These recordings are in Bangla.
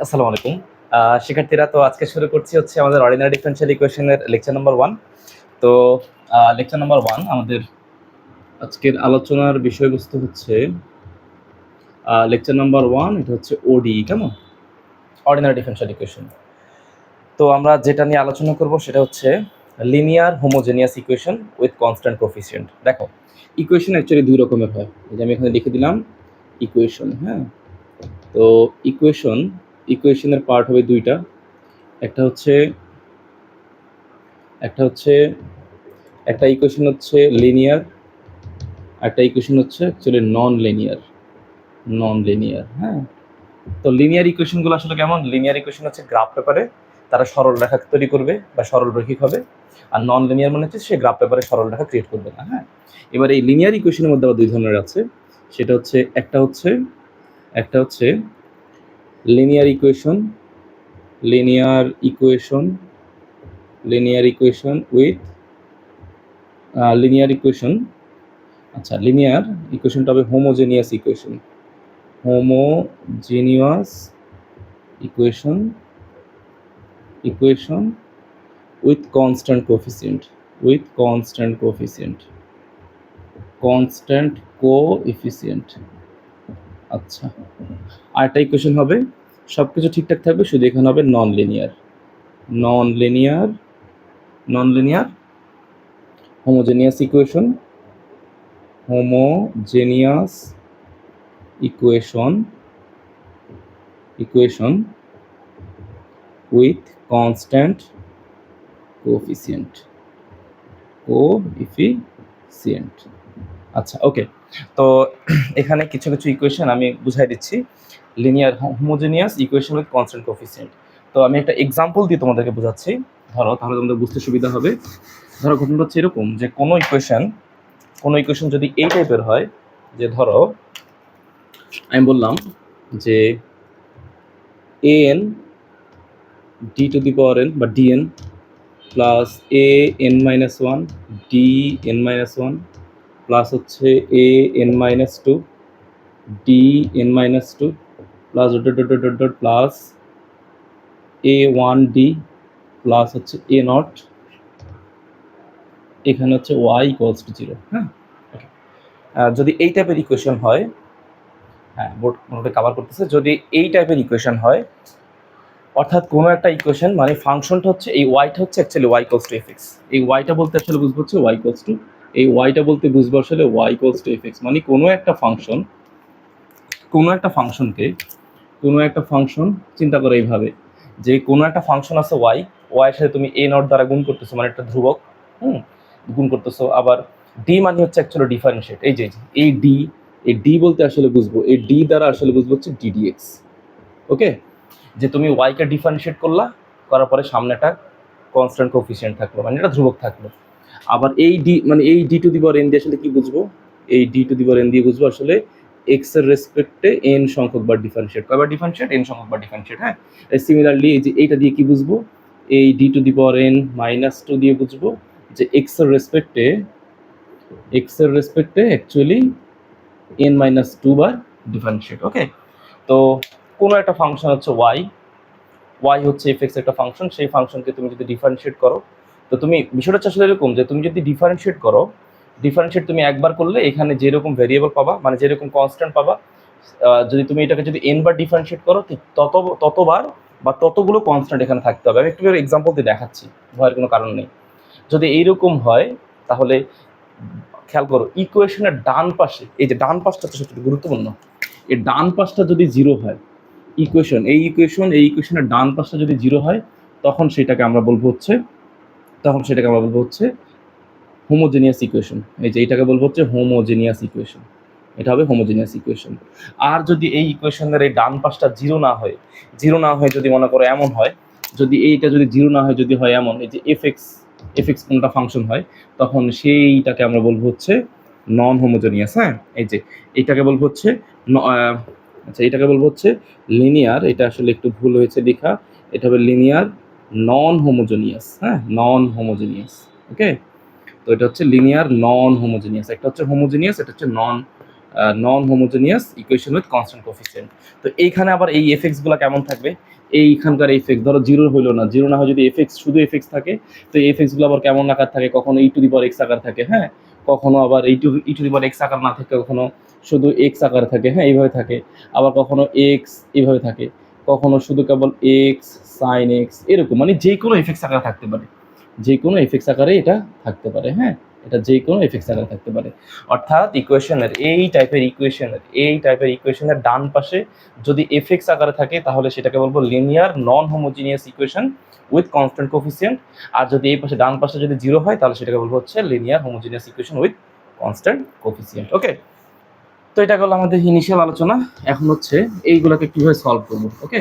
আসসালামু আলাইকুম। শিক্ষার্থীরা, তো আজকে শুরু করছি হচ্ছে আমাদের অর্ডিনারি ডিফারেনশিয়াল ইকুয়েশনের লেকচার নাম্বার 1। তো লেকচার নাম্বার 1 আমাদের আজকের আলোচনার বিষয়বস্তু হচ্ছে লেকচার নাম্বার 1, এটা হচ্ছে ওডি, কেমন? Ordinary differential equation. তো আমরা যেটা নিয়ে আলোচনা করব সেটা হচ্ছে linear homogeneous equation with constant coefficient. দেখো, ইকুয়েশন অ্যাকচুয়ালি দুই রকমের হয়। এই যে আমি এখানে লিখে দিলাম ইকুয়েশন, হ্যাঁ। তো ইকুয়েশনের পার্ট হবে দুইটা। একটা হচ্ছে একটা ইকুয়েশন হচ্ছে লিনিয়ার, একটা ইকুয়েশন হচ্ছে অ্যাকচুয়ালি নন লিনিয়ার, হ্যাঁ। তো লিনিয়ার ইকুয়েশনগুলো আসলে কেমন? লিনিয়ার ইকুয়েশন হচ্ছে গ্রাফ পেপারে তারা সরল রেখা তৈরি করবে বা সরল রৈখিক হবে, আর নন লিনিয়ার মানে হচ্ছে সে গ্রাফ পেপারে সরল রেখা ক্রিয়েট করবে না, হ্যাঁ। এবার এই লিনিয়ার ইকুয়েশনের মধ্যে আবার দুই ধরনের আছে। সেটা হচ্ছে একটা হচ্ছে linear equation with linear equation. আচ্ছা, লিনিয়ার ইকুয়েশনটা হবে homogeneous equation with constant coefficient. আচ্ছা, আরেকটা ইকুয়েশন হবে, সব কিছু ঠিকঠাক থাকবে, শুধু এখানে হবে non linear homogeneous equation with constant coefficient. আচ্ছা, ওকে। তো এখানে কিছু ইকুয়েশন আমি বুঝাই দিচ্ছি। Linear homogeneous equation with constant coefficient. তো আমি একটা এক্সাম্পল দিয়ে তোমাদেরকে বোঝাচ্ছি। ধরো, তাহলে তোমাদের বুঝতে সুবিধা হবে। ধরো, ঘটনাটা হচ্ছে এরকম যে কোনো ইকুয়েশন যদি এই টাইপের হয়, যে ধরো আমি বললাম যে an d two the power n বা dn plus an minus 1 dn minus 1 plus হচ্ছে an minus 2 dn minus 2 plus dot plus a1 d plus হচ্ছে a নট, এখানে হচ্ছে y ইকুয়ালস টু 0, হ্যাঁ। যদি এই টাইপের ইকুয়েশন হয়, হ্যাঁ, বোর্ড মোটামুটি কভার করতেছে, যদি এই টাইপের ইকুয়েশন হয়, অর্থাৎ কোনো একটা ইকুয়েশন মানে ফাংশনটা হচ্ছে এই ওয়াইটা হচ্ছে actually y equals two fx। এই ওয়াইটা বলতে আসলে বুঝবো হচ্ছে y ইকুয়ালস টু, এই ওয়াইটা বলতে বুঝবো আসলে y ইকুয়ালস টু fx, মানে কোনো একটা ফাংশন চিন্তা করে এইভাবে, যে কোনো একটা ফাংশন আছে y এর সাথে তুমি a নট দ্বারা গুণ করতেছো, মানে একটা ধ্রুবক, গুণ করতেছো। আবার d মানে হচ্ছে অ্যাকচুয়ালি ডিফারেন্সিয়েট, এই যে এই d বলতে আসলে বুঝবো, এই d দ্বারা আসলে বুঝবো হচ্ছে ddx। ওকে, যে তুমি y কে ডিফারেন্সিয়েট করার পরে সামনে একটা কনস্ট্যান্ট কোএফিসিয়েন্ট থাকলো, মানে এটা ধ্রুবক থাকলো। আবার এই d মানে এই d two the power n দিয়ে আসলে কি বুঝবো? এই d two the power n দিয়ে বুঝবো আসলে x এর রেসপেক্টে n সংখ্যক বার ডিফারেন্সিয়েট, কয়বার ডিফারেন্সিয়েট? n সংখ্যক বার ডিফারেন্সিয়েট, হ্যাঁ। সিমিলারলি এই যে এইটা দিয়ে কি বুঝবো? এই d two the power n minus 2 দিয়ে বুঝবো যে x এর রেসপেক্টে অ্যাকচুয়ালি n মাইনাস 2 বার ডিফারেন্সিয়েট। ওকে, তো কোনো একটা ফাংশন হচ্ছে y হচ্ছে fx একটা ফাংশন, সেই ফাংশনকে তুমি যদি ডিফারেন্সিয়েট করো, তো তুমি বিষয়টা হচ্ছে আসলে এরকম যে তুমি যদি ডিফারেন্সিয়েট তুমি একবার করলে এখানে যেরকম ভেরিয়েবল পাবা, মানে যেরকম কনস্ট্যান্ট পাবা, যদি তুমি এটাকে যদি n বার ডিফারেন্সিয়েট করো, ততবার বা ততগুলো কনস্ট্যান্ট এখানে থাকতে হবে। আমি একটু এক্সাম্পল দিয়ে দেখাচ্ছি, ভয়ের কোনো কারণ নেই। যদি এইরকম হয়, তাহলে খেয়াল করো, ইকুয়েশনের ডান পাশে, এই যে ডান পাশটা হচ্ছে সবচেয়ে গুরুত্বপূর্ণ, এই ডান পাশটা যদি 0 হয়, এই ইকুয়েশনের ডান পাশটা যদি 0 হয়, তখন সেটাকে আমরা বলবো হচ্ছে হোমোজেনিয়াস ইকুয়েশন। এই যে এটাকে বলবো হচ্ছে হোমোজেনিয়াস ইকুয়েশন, এটা হবে হোমোজেনিয়াস ইকুয়েশন। আর যদি এই ইকুয়েশনের এই ডান পাশটা 0 না হয়, যদি মনে করো এমন হয়, যদি এইটা যদি 0 না হয়, যদি হয় এমন, এই যে এফএক্স কোনটা ফাংশন হয়, তখন সেইটাকে আমরা বলবো হচ্ছে নন হোমোজেনিয়াস, হ্যাঁ। এই যে এইটাকে বলবো হচ্ছে লিনিয়ার, এটা আসলে একটু ভুল হয়েছে লেখা, এটা হবে লিনিয়ার নন হোমোজেনিয়াস, হ্যাঁ, নন হোমোজেনিয়াস। ওকে, তো এটা হচ্ছে লিনিয়ার নন হোমোজেনিয়াস, একটা হচ্ছে হোমোজেনিয়াস, এটা হচ্ছে non non homogeneous equation with constant coefficient. তো এইখানে আবার এই এফএক্সগুলো কেমন থাকবে, এইখানকার এফএক্স ধরো জিরো হইলো না, জিরো না হয় যদি এফএক্স শুধু এফএক্স থাকে, তো এই এফএক্সগুলো আবার কেমন আকার থাকে, কখনো ই টু দি পাওয়ার এক্স আকার থাকে, হ্যাঁ, কখনো আবার ই টু দি পাওয়ার এক্স আকার না থাকে, কখনো শুধু এক্স আকারে থাকে, হ্যাঁ এইভাবে থাকে, আবার কখনো এক্স এইভাবে থাকে, কখনো শুধু কেবল এক্স সাইন এক্স এরকম, মানে যে কোনো এফএক্স আকারে থাকতে পারে, যে কোনো এফএক্স আকারে এটা থাকতে পারে, হ্যাঁ এটা যে কোনো এফএক্স আকারে থাকতে পারে। অর্থাৎ ইকুয়েশনের এই টাইপের ইকুয়েশনের ডান পাশে যদি এফএক্স আকারে থাকে তাহলে সেটাকে বলবো linear non homogeneous equation with constant coefficient, আর যদি এই পাশে ডান পাশে যদি জিরো হয় তাহলে সেটাকে বলবো হচ্ছে linear homogeneous equation with constant coefficient. Okay, তো এটা হলো আমাদের ইনিশিয়াল আলোচনা। এখন হচ্ছে এইগুলোকে কিভাবে সলভ করবো। ওকে,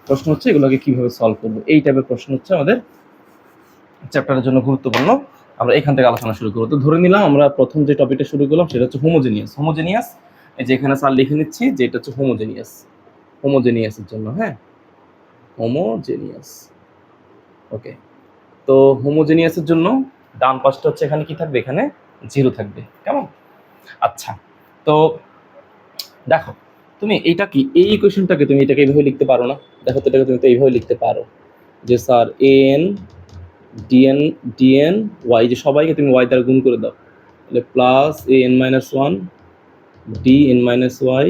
প্রশ্ন হচ্ছে এগুলোকে কিভাবে সলভ করবো, এই টাইপের প্রশ্ন হচ্ছে আমাদের চ্যাপ্টারের জন্য গুরুত্বপূর্ণ। আমরা এখান থেকে আলোচনা শুরু করবো। তো ধরে নিলাম আমরা প্রথম যে টপিকটা শুরু করলাম সেটা হচ্ছে হোমোজেনিয়াস। এই যে এখানে স্যার লিখে নিচ্ছি যে এটা হচ্ছে হোমোজেনিয়াসের জন্য, হ্যাঁ হোমোজেনিয়াস। ওকে, তো হোমোজেনিয়াসের জন্য ডান পাশটা হচ্ছে এখানে কি থাকবে, এখানে জিরো থাকবে, কেমন? আচ্ছা, তো দেখো তুমি এইটা কি, এই ইকুয়েশনটাকে তুমি এটাকে এইভাবে লিখতে পারো না? দেখো তো এটাকে তুমি তো এইভাবে লিখতে পারো যে স্যার এন ডিএন ওয়াই, যে সবাইকে তুমি ওয়াই দ্বারা গুণ করে দাও, তাহলে plus a n minus one d n minus y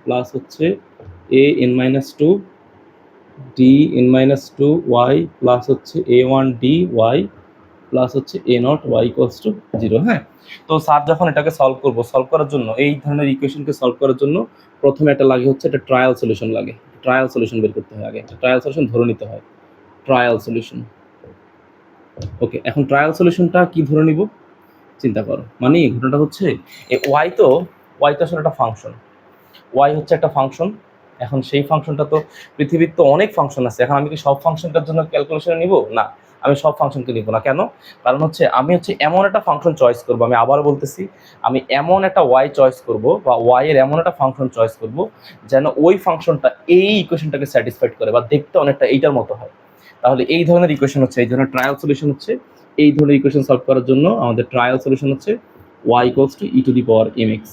plus হচ্ছে a n minus two d n minus two y plus হচ্ছে a one d y plus হচ্ছে a not y equals to zero. হ্যাঁ, তো স্যার যখন এটাকে সলভ করার জন্য, এই ধরনের ইকুয়েশনকে সলভ করার জন্য প্রথমে একটা লাগে হচ্ছে একটা ট্রায়াল সলিউশন লাগে, ট্রায়াল সলিউশন বের করতে হয় আগে, একটা ট্রায়াল সলিউশন ধরে নিতে হয়, ট্রায়াল সলিউশন। ওকে, এখন ট্রায়াল সলিউশনটা কি ধরে নিব চিন্তা করো, মানে ঘটনাটা হচ্ছে ওয়াই তো আসলে একটা ফাংশন, ওয়াই হচ্ছে একটা ফাংশন। এখন সেই ফাংশনটা তো পৃথিবীর তো অনেক ফাংশন আছে, এখন আমি কি সব ফাংশনটার জন্য ক্যালকুলেশনে নিব না? আমি সব ফাংশনকে নিব না, কেন? কারণ হচ্ছে আমি হচ্ছে এমন একটা ফাংশন চয়েস করব, আমি আবার বলতেছি, আমি এমন একটা ওয়াই চয়েস করব বা ওয়াই এর এমন একটা ফাংশন চয়েস করব যেন ওই ফাংশনটা এই ইকুয়েশনটাকে স্যাটিসফাইড করে বা দেখতে অনেকটা এইটার মতো হয়। তাহলে এই ধরনের ইকুয়েশন হচ্ছে, এই ধরনের ট্রায়াল সলিউশন হচ্ছে, এই ধরনের ইকুয়েশন সলভ করার জন্য আমাদের ট্রায়াল সলিউশন হচ্ছে y equals to e to the power m x.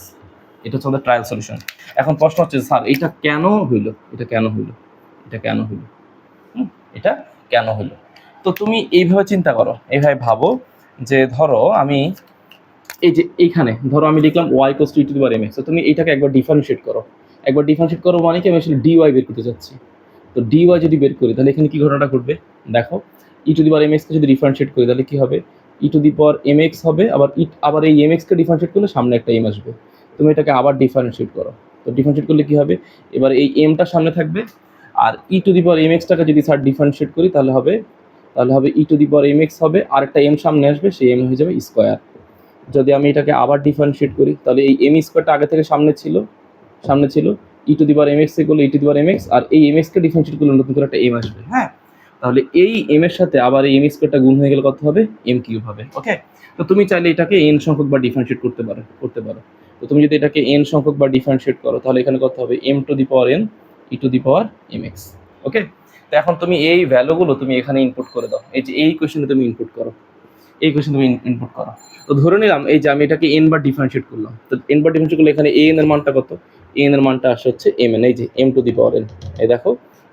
এটা হচ্ছে আমাদের ট্রায়াল সলিউশন। এখন প্রশ্ন হচ্ছে স্যার এটা কেন হইলো, এটা কেন হইলো, এটা কেন হইলো, এটা কেন হইলো? তো তুমি এইভাবে চিন্তা করো, এইভাবে ভাবো যে ধরো আমি এই যে এইখানে ধরো আমি লিখলাম y equals to e to the power m x, তো তুমি এটাকে একবার ডিফারেন্সিয়েট করো, মানে কি আমি আসলে ডিওয়াই বের করতে চাচ্ছি। তো ডিওয়াই যদি বের করি তাহলে এখানে কি ঘটনাটা ঘটবে দেখো, ই টু দি পাওয়ার এম এক্সকে যদি ডিফারেন্সিয়েট করি তাহলে কি হবে, e to the power m x হবে, আবার এই এম এক্সকে ডিফারেন্সিয়েট করলে সামনে একটা এম আসবে, তুমি এটাকে আবার ডিফারেন্সিয়েট করো। তো ডিফারেন্সিয়েট করলে কি হবে, এবার এই এমটা সামনে থাকবে, আর ই টু দি পাওয়ার এম এক্সটাকে যদি স্যার ডিফারেন্সিয়েট করি তাহলে হবে e to the power m x হবে, আর একটা এম সামনে আসবে, সেই এম হয়ে যাবে স্কোয়ার। যদি আমি এটাকে আবার ডিফারেন্সিয়েট করি তাহলে এই এম স্কোয়ারটা আগে থেকে সামনে ছিল e to the power m x এগুলো e to the power m x, আর এই এম এক্সকে ডিফারেন্সিয়েট করলে নতুন করে একটা এম আসবে। হ্যাঁ, তাহলে এই এম এর সাথে আবার এই এম স্কোয়ারটা গুণ হয়ে গেলে কত হবে, এম কিউব হবে। ওকে, তো তুমি চাইলে এটাকে এন সংখ্যক বা ডিফারেন্সিয়েট করতে পারো। তো তুমি যদি এটাকে এন সংখ্যক বা ডিফারেন্সিয়েট করো তাহলে এখানে কত হবে, m to the power n e to the power m x. Okay, তো এখন তুমি এই ভ্যালুগুলো তুমি এখানে ইনপুট করে দাও, এই যে এই কোয়েশ্চেনে তুমি ইনপুট করো, তো ধরে নিলাম এই যে আমি এটাকে এন বার ডিফারেন্সিয়েট করলাম, তো এন বার ডিফারেন্সিয়েট করলে এখানে এন এর মানটা কত, এন এর মানটা আসে হচ্ছে এম এন, এই যে m to the power n, এই দেখো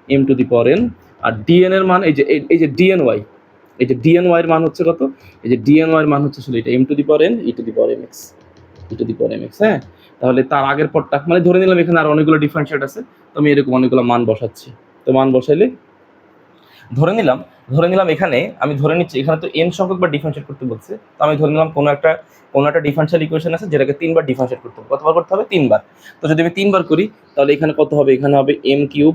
m to the power n, আর ডিএন এর মান এই যে ডিএন ওয়াই, এই যে ডিএন ওয়াই এর মান হচ্ছে কত, এই যে ডিএন ওয়াই এর মান হচ্ছে আসলে এটা m to the power n e to the power m x, হ্যাঁ। তাহলে তার আগের পরটা মানে ধরে নিলাম এখানে আর অনেকগুলো ডিফারেন্সিয়েট আছে, তো আমি এরকম অনেকগুলো মান বসাচ্ছি। তো মান বসাইলে ধরে নিলাম এখানে আমি ধরে নিচ্ছি এখানে তো এন সংখ্যক বা ডিফারেন্সিয়েট করতে বলছে, তো আমি ধরে নিলাম কোনো একটা ডিফারেন্সিয়াল ইকুয়েশন আছে যেটাকে 3 বার ডিফারেন্সিয়েট করতে হবে। কতবার করতে হবে, 3 বার। তো যদি আমি 3 বার করি তাহলে এখানে কত হবে, এখানে হবে এম কিউব,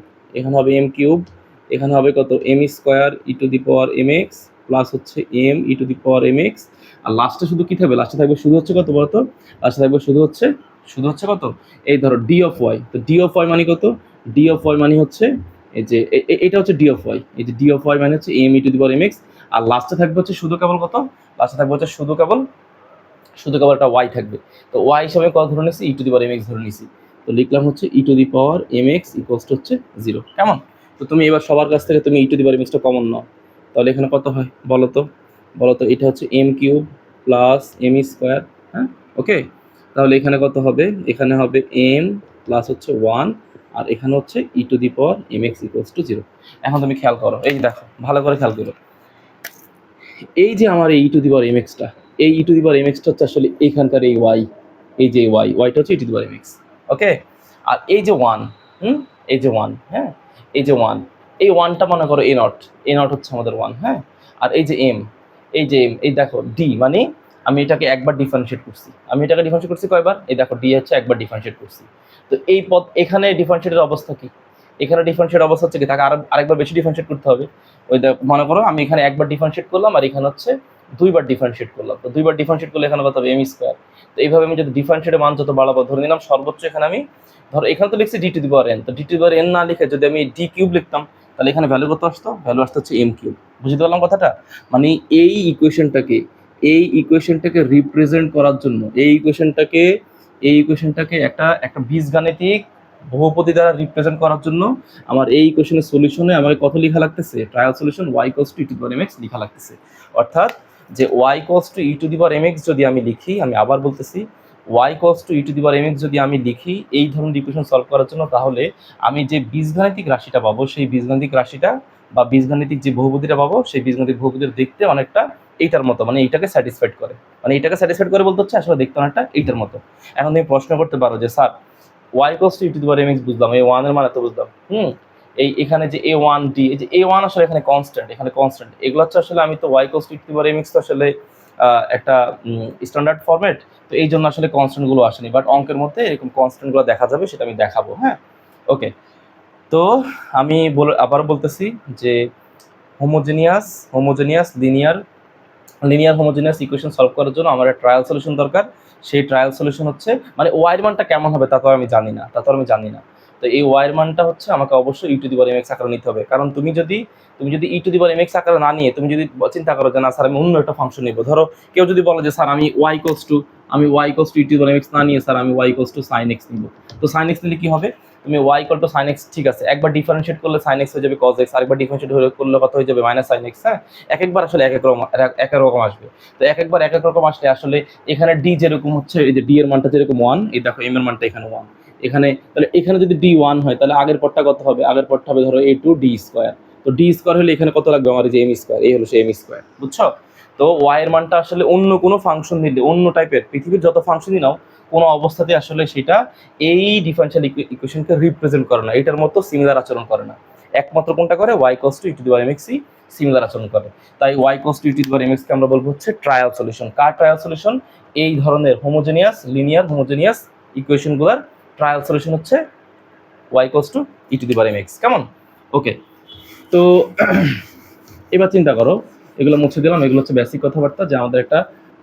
এখানে হবে কত m square e to the power m x plus হচ্ছে m e to the power m x, আর লাস্টে শুধু কি থাকবে, লাস্টে থাকবে শুধু হচ্ছে কত বলতো, লাস্টে থাকবে শুধু হচ্ছে কত, এই ধরো ডি অফ ওয়াই। তো ডি অফ ওয়াই মানে কত, ডি অফ ওয়াই মানে হচ্ছে এই যে এটা হচ্ছে ডি অফ ওয়াই, এই যে ডি অফ ওয়াই মানে হচ্ছে m e to the power m x, আর লাস্টে থাকবে হচ্ছে শুধু কেবল কত, লাস্টে থাকবে হচ্ছে শুধু কেবল একটা ওয়াই থাকবে। তো ওয়াই হিসাবে কত ধরে নিয়েছি, e to the power m x ধরে নিয়েছি। তো লিখলাম হচ্ছে e to the power m x equals to হচ্ছে 0, কেমন? তো তুমি এবার সবার কাছ থেকে তুমি e to the power m এক্সটা কমন নাও, তাহলে এখানে কত হয় বলো তো, এটা হচ্ছে m cube plus m square. হ্যাঁ, ওকে, তাহলে এখানে কত হবে, এখানে হবে m প্লাস হচ্ছে 1 আর এখানে হচ্ছে e two the power mx equals to 0। এখন তুমি খেয়াল করো, এই দেখো ভালো করে খেয়াল করো, এই যে আমার এই e টু দি পাওয়ার mxটা, এই e টু দি পাওয়ার mxটা হচ্ছে আসলে এইখানকার এই y, এই যে yটা হচ্ছে e two the power mx, ওকে। আর এই যে 1, এই যে 1, হ্যাঁ, এই যে 1, এই 1টা মনে করো a নট হচ্ছে আমাদের 1, হ্যাঁ। আর এই যে m, এই দেখো d, মানে আমি এটাকে একবার ডিফারেন্সিয়েট করছি, কয়বার, এই দেখো d হচ্ছে একবার ডিফারেন্সিয়েট করছি। তো এই পদ এখানে ডিফারেন্সিয়েটের অবস্থা কি, এখানে ডিফারেন্সিয়েট অবস্থা হচ্ছে কি, তাকে আরেকবার বেশি ডিফারেন্সিয়েট করতে হবে। ওই মনে করো আমি এখানে একবার ডিফারেন্সিয়েট করলাম আর এখানে হচ্ছে দুইবার ডিফারেন্সিয়েট করলাম, তো দুইবার ডিফারেন্সিয়েট করলে এখানে কত হবে m স্কয়ার। তো এইভাবে আমি যদি ডিফারেন্সিয়েটের মান যত বাড়াবো, ধরে নিলাম সর্বোচ্চ এখানে আমি, ধরো এখানে তো লিখছি d two the power n, তো d two the power n না লিখে যদি আমি d কিউব লিখতাম, তাহলে এখানে ভ্যালু কত আসতো, ভ্যালু আসতো হচ্ছে m কিউব। বুঝতে পারলাম কথাটা? মানে এই ইকুয়েশনটাকে রিপ্রেজেন্ট করার জন্য, এই ইকুয়েশনটাকে একটা বীজগাণিতিক বহুপদী দ্বারা রিপ্রেজেন্ট করার জন্য আমার এই ইকুয়েশনের সলিউশনে আমাকে কত লেখা লাগতেছে, trial solution y equals two e two the power mx লেখা লাগতেছে। অর্থাৎ যে y equals two e two the power mx যদি আমি লিখি, আমি আবার বলতেছি, y equals two e two the power mx যদি আমি লিখি এই ধরনের ইকুয়েশন সলভ করার জন্য, তাহলে আমি যে বীজগাণিতিক রাশিটা পাবো, সেই বীজগাণিতিক রাশিটা বা বীজগাণিতিক যে বহুপদীটা পাবো, সেই বীজগাণিতিক বহুপদীর দেখতে অনেকটা এইটার মতো, মানে এইটাকে স্যাটিসফাইড করে, বলতে হচ্ছে আসলে দেখতে অনেকটা এইটার মতো। এখন তুমি প্রশ্ন করতে পারো যে sir y equals two e two the power mx বুঝলাম, এই 1 এর মানে তো বুঝলাম, এখানে যে a1d, এই যে a1 আসলে এখানে কনস্ট্যান্ট, এগুলো হচ্ছে আসলে আমি তো y equals two e two the power mx তো আসলে একটা স্ট্যান্ডার্ড ফরম্যাট, তো এই জন্য আসলে কনস্ট্যান্ট গুলো আসেনি, বাট অঙ্কের মধ্যে এরকম কনস্ট্যান্ট গুলো দেখা যাবে, সেটা আমি দেখাবো, হ্যাঁ, ওকে। তো আমি আবারও বলতেছি যে homogeneous linear homogeneous equation solve করার জন্য আমার একটা ট্রায়াল সলিউশন দরকার। সেই ট্রায়াল সলিউশন হচ্ছে, মানে ওয়াই এর মানটা কেমন হবে তা তো আমি জানি না, তো এই ওয়াই এর মানটা হচ্ছে আমাকে অবশ্যই ই টু দি পাওয়ার mx আকারে নিতে হবে। কারণ তুমি যদি ই টু দি পাওয়ার mx আকারে না নিয়ে তুমি যদি চিন্তা করো যে না স্যার আমি অন্য একটা ফাংশন নিব, ধরো কেউ যদি বলে যে স্যার আমি y equals to e to the power mx না নিয়ে স্যার আমি y equals two sin x নিব, তো sin x নিলে কি হবে, তুমি y equal two sin x, ঠিক আছে, একবার ডিফারেন্সিয়েট করলে sin x হয়ে যাবে cos x, আরেকবার ডিফারেন্সিয়েট করলে কত হয়ে যাবে মাইনাস sin x, হ্যাঁ। একবার আসলে এক এক রকম আসবে, তো একবার এক এক রকম আসলে আসলে এখানে d যেরকম হচ্ছে, এই যে d এর মানটা যেরকম 1, এই দেখো m এর মানটা এখানে 1, এখানে তাহলে এখানে যদি d 1 হয় তাহলে আগের পদটা কত হবে, ধরো a2 d স্কয়ার, তো d স্কয়ার হলে এখানে কত লাগবে আমার, এই যে m স্কয়ার, এই হলো সেই m স্কয়ার, বুঝছো? তো y এর মানটা আসলে অন্য কোনো ফাংশন নিলে, অন্য টাইপের পৃথিবীর যত ফাংশনই নাও, কোনো অবস্থাতে আসলে সেটা এই ডিফারেনশিয়াল ইকুয়েশনকে রিপ্রেজেন্ট করে না, এটার মতো সিমিলার আচরণ করে না। একমাত্র কোনটা করে, y equals to e to the power mx similar আচরণ করে। তাই y equals to e to the power mx কে আমরা বলবো হচ্ছে ট্রায়াল সলিউশন। কার ট্রায়াল সলিউশন? এই ধরনের লিনিয়ার হোমোজেনিয়াস ইকুয়েশনগুলোর ট্রায়াল সলিউশন হচ্ছে y equals to e to the power mx। কেমন? ওকে, তো এবার চিন্তা করো, এগুলো মুছে দিলাম, এগুলো হচ্ছে বেসিক কথাবার্তা, যে আমাদের একটা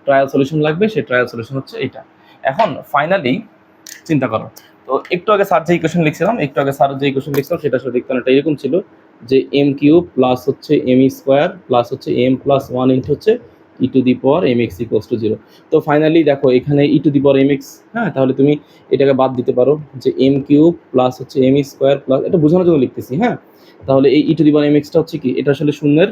ট্রায়াল সলিউশন লাগবে, সেই ট্রায়াল সলিউশন হচ্ছে এটা। এখন ফাইনালি চিন্তা করো, তো একটু আগে স্যার যে ইকুয়েশন লিখছিলাম সেটা আসলে দেখতে অনেকটা এরকম ছিল, যে m কিউব প্লাস হচ্ছে m স্কোয়ার প্লাস হচ্ছে m প্লাস 1 ইন্টু হচ্ছে e to the power mx equals to 0। তো ফাইনালি দেখো এখানে e to the power mx, হ্যাঁ, তাহলে তুমি এটাকে বাদ দিতে পারো, যে m কিউব প্লাস হচ্ছে m স্কোয়ার প্লাস, এটা বোঝানোর জন্য লিখতেছি, হ্যাঁ। তাহলে এই ই টু দি পাওয়ার mxটা হচ্ছে কি, এটা আসলে শূন্যের,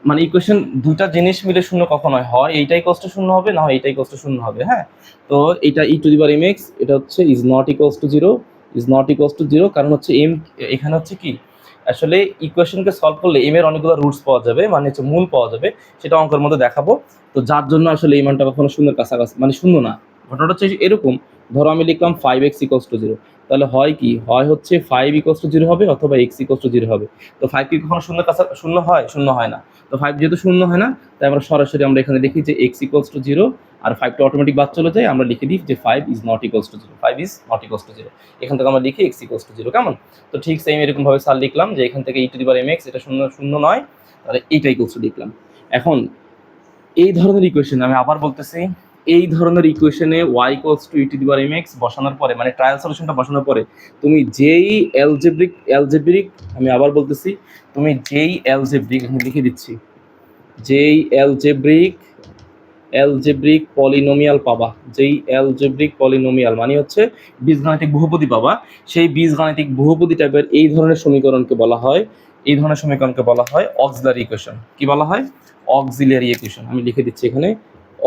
মানে ইকুয়েশন দুইটা জিনিস মিলে শূন্য কখনো হয় এইটাই কষ্ট শূন্য হবে, না হয় এইটাই কষ্ট শূন্য হবে, হ্যাঁ। তো এটা ই টু দি পাওয়ার mx, এটা হচ্ছে ইজ নট ইকুয়ালস টু 0, কারণ হচ্ছে m এখানে হচ্ছে কি, আসলে ইকুয়েশনকে সলভ করলে m এর অনেকগুলো রুটস পাওয়া যাবে, মানে হচ্ছে মূল পাওয়া যাবে, সেটা অঙ্কের মধ্যে দেখাবো। তো যার জন্য আসলে এই মানটা কখনো শূন্যের কাছাকাছি, মানে শূন্য না। ঘটনাটা হচ্ছে এরকম, ধরো আমি লিখলাম 5x ইকুয়ালস টু 0, তাহলে হয় কি, হয় হচ্ছে 5 ইকুয়ালস টু 0 হবে, অথবা x ইকুয়ালস টু 0 হবে। তো 5 কি কখনো শূন্যের কাছে শূন্য হয় না। তো 5 যেহেতু শূন্য হয় না, তাই আমরা সরাসরি আমরা এখানে লিখি যে x ইকুয়ালস টু 0, আর 5টা অটোমেটিক বাদ চলে যায়, আমরা লিখে দিই যে 5 ইজ নট ইকুয়ালস টু 0, এখান থেকে আমরা লিখি x ইকুয়ালস টু 0। কেমন? তো ঠিক সেম এরকম ভাবে স্যার লিখলাম যে এখান থেকে ই টু দি পাওয়ার mx, এটা শূন্য নয়, তাহলে এইটা ইকুয়ালস টু লিখলাম। এখন এই ধরনের ইকুয়েশন আমি আবার বলতেছি, এই ধরনের ইকুয়েশনে y equals to e to the power mx বসানোর পরে, মানে ট্রায়াল সলিউশনটা বসানোর পরে, তুমি যেই অ্যালজেব্রিক, আমি আবার বলতেছি, তুমি যেই অ্যালজেব্রিক, আমি লিখে দিচ্ছি, যেই অ্যালজেব্রিক পলিনোমিয়াল পাবা, মানে হচ্ছে বীজগাণিতিক বহুপদী পাবা, সেই বীজগাণিতিক বহুপদী টাইপের এই ধরনের সমীকরণকে বলা হয় অক্সিলারি ইকুয়েশন। কি বলা হয়? Auxiliary equation. আমি লিখে দিচ্ছি এখানে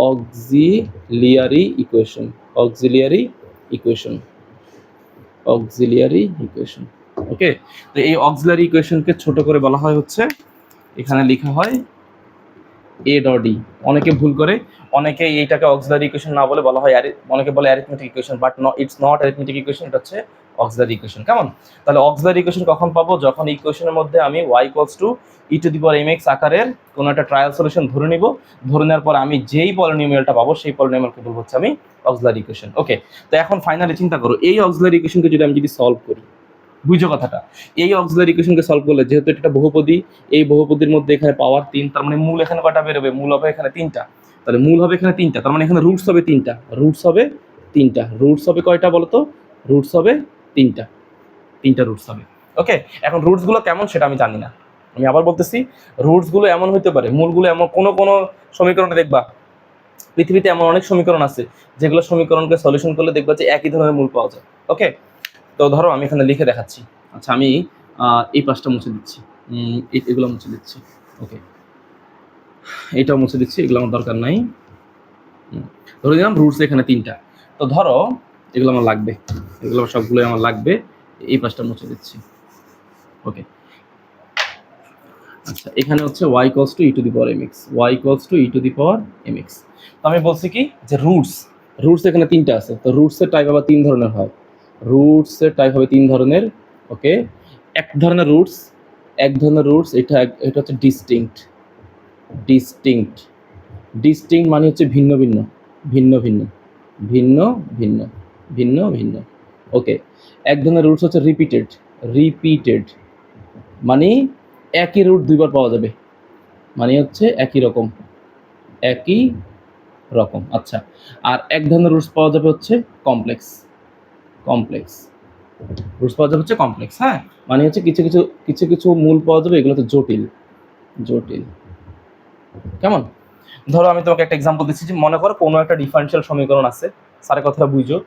auxiliary equation, auxiliary equation, auxiliary equation. Okay, তো এই অক্সিলিয়ারি ইকুয়েশনকে ছোট করে বলা হয় হচ্ছে, এখানে লেখা হয় এ ডট ডি। অনেকে ভুল করে, অনেকে এইটাকে অক্সিলারি ইকুয়েশন না বলে বলা হয় অনেকে বলে arithmetic equation, but it's not arithmetic equation, এটা হচ্ছে অক্সিলারি ইকুয়েশন। কেমন? তাহলে অক্সিলারি ইকুয়েশন কখন পাবো? যখন ইকুয়েশনের মধ্যে আমি y equals to e to the power mx আকারের কোনো একটা ট্রায়াল সলিউশন ধরে নিব, ধরে নেওয়ার পর আমি যেই পলিনোমিয়ালটা পাবো সেই পলিনোমিয়ালকে বলবো হচ্ছে আমি অক্সিলারি ইকুয়েশন। ওকে, তো এখন ফাইনালি চিন্তা করো, এই অক্সিলারি ইকুয়েশনকে যদি আমি সলভ করি, বুঝছো কথাটা? এই অক্সিলারি ইকুয়েশনকে সলভ করলে, যেহেতু এটা বহুপদী, এই বহুপদীর মধ্যে এখানে পাওয়ার 3, তার মানে মূল এখানে কয়টা বেরোবে? মূল হবে এখানে 3টা। তাহলে মূল হবে এখানে 3টা, তার মানে এখানে রুটস হবে 3টা। রুটস হবে 3টা। রুটস হবে কয়টা বলো তো? রুটস হবে 3টা। 3টা রুটস হবে। ওকে, এখন রুটস গুলো কেমন সেটা আমি জানি না, আমি আবার বলতেছি, রুটস গুলো এমন হইতে পারে, মূলগুলো এমন কোনো সমীকরণে দেখবা, পৃথিবীতে এমন অনেক সমীকরণ আছে যেগুলো সমীকরণকে সলিউশন করলে দেখবা যে একই ধরনের মূল পাওয়া যায়। ওকে, তো ধরো আমি এখানে লিখে দেখাচ্ছি। আচ্ছা, আমি এই পাশটা মুছে দিচ্ছি, এগুলো মুছে দিচ্ছি। ওকে, এটাও মুছে দিচ্ছি, এগুলো আমার দরকার নাই। ধরে দিলাম রুটস এখানে 3টা। তো ধরো এগুলো আমার লাগবে, এগুলো সবগুলোই আমার লাগবে। এই পাশটা মুছে দিচ্ছি। ওকে, আচ্ছা, এখানে হচ্ছে y equals to e to the power mx, y equals to e to the power mx। তো আমি বলছি কি যে রুটস এখানে 3টা আছে, তো রুটসের টাইপ আবার 3 ধরনের হয়। রুটসের টাইপ হবে 3 ধরনের। ওকে, এক ধরনের রুটস এটা হচ্ছে ডিস্টিংক্ট। ডিস্টিংক্ট মানে হচ্ছে ভিন্ন ভিন্ন, ভিন্ন ভিন্ন, ভিন্ন ভিন্ন, ভিন্ন ভিন্ন। ওকে, এক ধরনের রুটস হচ্ছে রিপিটেড মানে একই রুট দুইবার পাওয়া যাবে, মানে হচ্ছে একই রকম। আচ্ছা, আর এক ধরনের রুটস পাওয়া যাবে হচ্ছে কমপ্লেক্স রুটস পাওয়া যাবে হচ্ছে কমপ্লেক্স। হ্যাঁ, মানে হচ্ছে কিছু কিছু মূল পাওয়া যাবে, এগুলো তো জটিল। কেমন? ধরো আমি তোমাকে একটা এক্সাম্পল দিচ্ছি, যে মনে করো কোনো একটা ডিফারেনশিয়াল সমীকরণ আছে, স্যারের কথাটা বুঝো,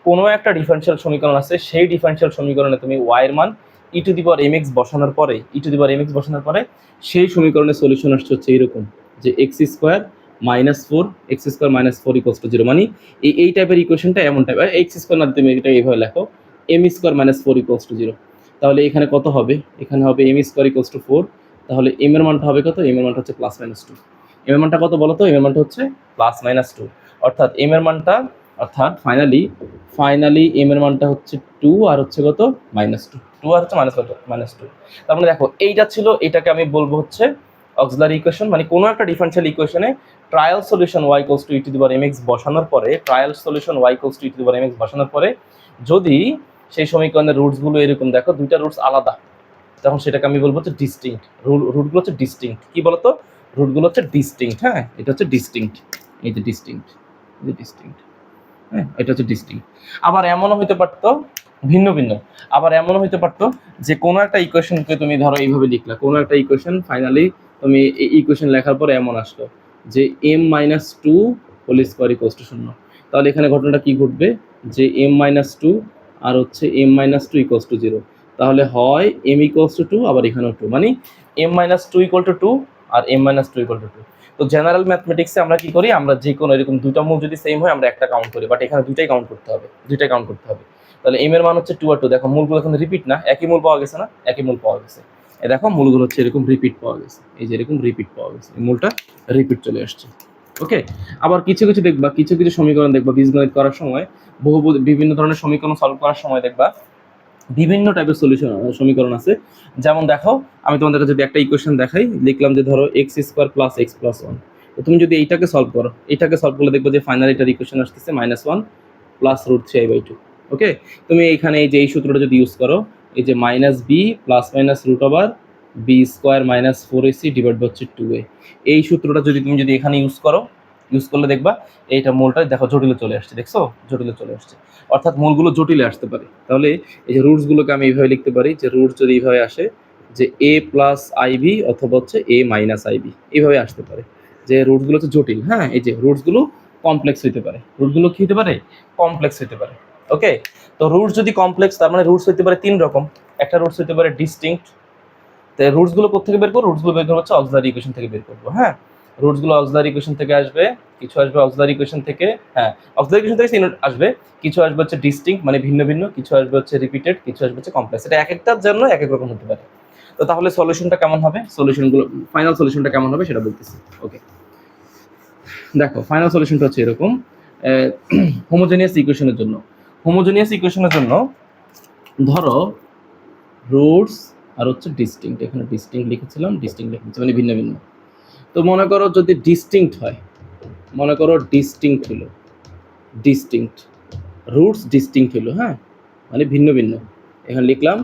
কোনো একটা ডিফারেনশিয়াল সমীকরণ আছে, সেই ডিফারেনশিয়াল সমীকরণে তুমি y এর মান ই টু দি পাওয়ার mx বসানোর পরে সেই সমীকরণের সলিউশন আসছে হচ্ছে এরকম, যে x² -4 ইকুয়ালস টু 0। মানে এই টাইপের ইকুয়েশনটা এমন টাইপ, x² না তুমি এটা এইভাবে লেখো, m² -4 ইকুয়ালস টু 0। তাহলে এখানে কত হবে? এখানে হবে m² ইকুয়ালস টু 4। তাহলে m এর মানটা হবে কত? m এর মানটা হচ্ছে +-2। m এর মানটা কত বলো তো? m এর মানটা হচ্ছে +-2। অর্থাৎ m এর মানটা, অর্থাৎ ফাইনালি m এর মানটা হচ্ছে 2 আর হচ্ছে কত? -2। 2 আর হচ্ছে -2। তার মানে দেখো, এইটা ছিল, এটাকে আমি বলবো হচ্ছে অক্সিলারি ইকুয়েশন। মানে কোনো একটা ডিফারেনশিয়াল ইকুয়েশনে trial solution y equals to e to the power mx বসানোর পরে, যদি সেই সমীকরণের রুটসগুলো এরকম দেখো, দুইটা রুটস আলাদা, তখন সেটাকে আমি বলবো হচ্ছে ডিস্টিংক্ট। রুটগুলো হচ্ছে ডিস্টিংক্ট। কি বলতো? রুটগুলো হচ্ছে ডিস্টিংক্ট। হ্যাঁ, এটা হচ্ছে ডিস্টিংক্ট। এই যে ডিস্টিংক্ট, হ্যাঁ, এটা হচ্ছে ডিস্টিংক্ট। আবার এমনও হইতে পারতো ভিন্ন ভিন্ন, আবার এমনও হইতে পারতো যে কোনো একটা ইকুয়েশনকে তুমি ধরো এইভাবে লিখলা, কোনো একটা ইকুয়েশন ফাইনালি তুমি এই ইকুয়েশন লেখার পরে এমন আসলো যে m-2 whole square equals to 0। তাহলে এখানে ঘটনাটা কি ঘটবে? যে m-2 আর হচ্ছে m-2 ইকুয়ালস টু 0। তাহলে হয় m ইকুয়ালস টু 2, আবার এখানেও 2, মানে m-2 ইকুয়াল টু 2 আর m-2 ইকুয়াল টু 2। তো জেনারেল ম্যাথমেটিক্সে আমরা কি করি? আমরা যে কোনো এরকম দুইটা মূল যদি সেম হয় আমরা একটা কাউন্ট করি, বাট এখানে দুইটাই কাউন্ট করতে হবে। তাহলে m এর মান হচ্ছে 2 আর 2। দেখো মূলগুলো এখন রিপিট না, একই মূল পাওয়া গেছে না? একই মূল পাওয়া গেছে। এই দেখো মূলগুলো হচ্ছে এরকম রিপিট পাওয়া গেছে, এই যে এরকম রিপিট পাওয়া গেছে, এই মূলটা রিপিট চলে আসছে। ওকে, আবার কিছু দেখবা, কিছু সমীকরণ দেখবা বীজগণিত করার সময়, বিভিন্ন ধরনের সমীকরণ সলভ করার সময় দেখবা বিভিন্ন টাইপের সমীকরণ আছে। যেমন দেখো, আমি তোমাদের যদি একটা ইকুয়েশন দেখাই, লিখলাম যে ধরো x² + x + 1। তো তুমি যদি এইটাকে সলভ করলে দেখবো যে ফাইনাল এটার ইকুয়েশন আসতেছে -1 + √3i/2। ওকে, তুমি এইখানে এই যে এই সূত্রটা যদি ইউজ করো, এই যে -b ± b² - 4ac ডিভাইড হচ্ছে 2a, এই সূত্রটা যদি এখানে ইউজ করলে দেখবা এইটা মূলটা দেখো জটিলে চলে আসছে। দেখছো, জটিলে চলে আসছে, অর্থাৎ মূলগুলো জটিলে আসতে পারে। তাহলে এই যে রুটসগুলোকে আমি এইভাবে লিখতে পারি, যে রুটস যদি এইভাবে আসে যে a + ib অথবা হচ্ছে a - ib, এইভাবে আসতে পারে, যে রুটসগুলো হচ্ছে জটিল। হ্যাঁ, এই যে রুটসগুলো কমপ্লেক্স হইতে পারে, রুটসগুলো কি হতে পারে? কমপ্লেক্স হইতে পারে। ওকে, তো রুটস যদি কমপ্লেক্স, তার মানে রুটস হইতে পারে 3 রকম। একটা রুটস হইতে পারে ডিস্টিংক্ট। তো রুটসগুলো কোথা থেকে বের করবো? রুটসগুলো বের করবো হচ্ছে অক্সিলারি ইকুয়েশন থেকে বের করবো। হ্যাঁ, রুটসগুলো অক্সিলারি ইকুয়েশন থেকে আসবে, কিছু আসবে অক্সিলারি ইকুয়েশন থেকে, হ্যাঁ অক্সিলারি ইকুয়েশন থেকে সিনোড আসবে, কিছু আসবে হচ্ছে ডিস্টিংক্ট মানে ভিন্ন ভিন্ন, কিছু আসবে হচ্ছে রিপিটেড, কিছু আসবে হচ্ছে কমপ্লেক্স। এটা এক একটার জন্য এক এক রকম হতে পারে। তো তাহলে সলিউশনটা কেমন হবে, সলিউশনগুলো ফাইনাল সলিউশনটা কেমন হবে সেটা বলতেছি। ওকে, দেখো ফাইনাল সলিউশনটা হচ্ছে এরকম। হোমোজেনিয়াস ইকুয়েশনের জন্য, হোমোজেনিয়াস ইকুয়েশনের জন্য ধরো রুটস আর হচ্ছে ডিস্টিংক্ট, এখানে ডিস্টিংক্ট লিখেছিলাম, ডিস্টিংক্ট লিখেছি মানে ভিন্ন ভিন্ন। তো মনে করো যদি ডিস্টিংক্ট হয়, মনে করো ডিস্টিংক্ট হলো, ডিস্টিংক্ট রুটস ডিস্টিংক্ট হলো, হ্যাঁ মানে ভিন্ন ভিন্ন। এখানে লিখলাম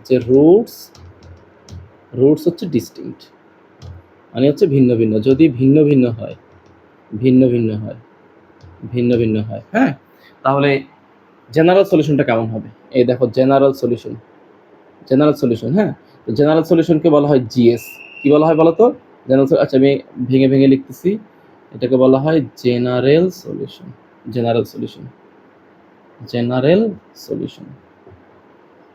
যে রুটস, রুটস হচ্ছে ডিস্টিংক্ট মানে হচ্ছে ভিন্ন ভিন্ন। যদি ভিন্ন ভিন্ন হয়, ভিন্ন ভিন্ন হয়, ভিন্ন ভিন্ন হয়, হ্যাঁ তাহলে জেনারেল সলিউশনটা কেমন হবে? এই দেখো জেনারেল সলিউশন, জেনারেল সলিউশন, হ্যাঁ তো জেনারেল সলিউশনকে বলা হয় জিএস। কি বলা হয় বলো তো? জেনারেল, আচ্ছা আমি ভেঙে ভেঙে লিখতেছি, এটাকে বলা হয় general solution, general solution, general solution,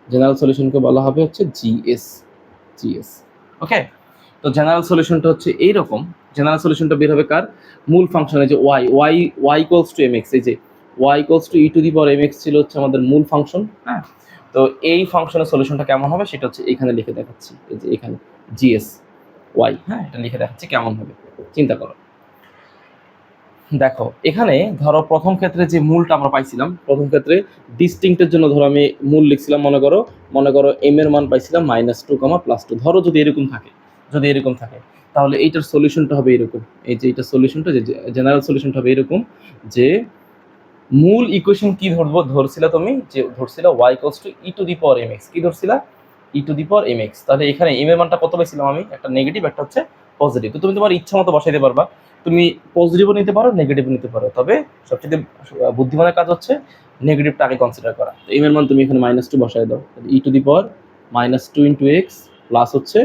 general সলিউশনকে বলা হবে হচ্ছে জিএস, জিএস। ওকে, তো জেনারেল সলিউশনটা হচ্ছে এইরকম, জেনারেল সলিউশনটা বের হবে কার? মূল ফাংশনে যে y, y y equals to m x, এই যে y equals to e to the power m x ছিল হচ্ছে আমাদের মূল ফাংশন, হ্যাঁ তো এই ফাংশনের সলিউশনটা কেমন হবে সেটা হচ্ছে এখানে লিখে দেখাচ্ছি, এই যে এখানে জিএস ওয়াই, হ্যাঁ এটা লিখে দেখাচ্ছি কেমন হবে, চিন্তা করো। দেখো এখানে ধরো প্রথম ক্ষেত্রে যে মূলটা আমরা পাইছিলাম, প্রথম ক্ষেত্রে ডিস্টিংক্টের জন্য ধরো আমি মূল লিখছিলাম, মনে করো এম এর মান পাইছিলাম -2, +2। ধরো যদি এরকম থাকে, যদি এরকম থাকে তাহলে এইটার সলিউশনটা হবে এরকম, এই যে এইটার সলিউশনটা, যে জেনারেল সলিউশনটা হবে এরকম যে মূল ইকুয়েশন কি ধরছিলা তুমি, যে ধরছিলা y equals to e to the power m x, কি ধরছিলা? E to the power m x. তাহলে এখানে এম এর মানটা কত পাইছিলাম আমি? একটা নেগেটিভ, একটা হচ্ছে পজিটিভ। তো তুমি তোমার ইচ্ছা মতো বসাইতে পারবা, তুমি পজিটিভও নিতে পারো, নেগেটিভও নিতে পারো, তবে সবচেয়ে বুদ্ধিমানের কাজ হচ্ছে নেগেটিভটা আগে কনসিডার করা। তো এম এর মান তুমি এখানে -2 বসাই দাও, e to the power -2 into x plus হচ্ছে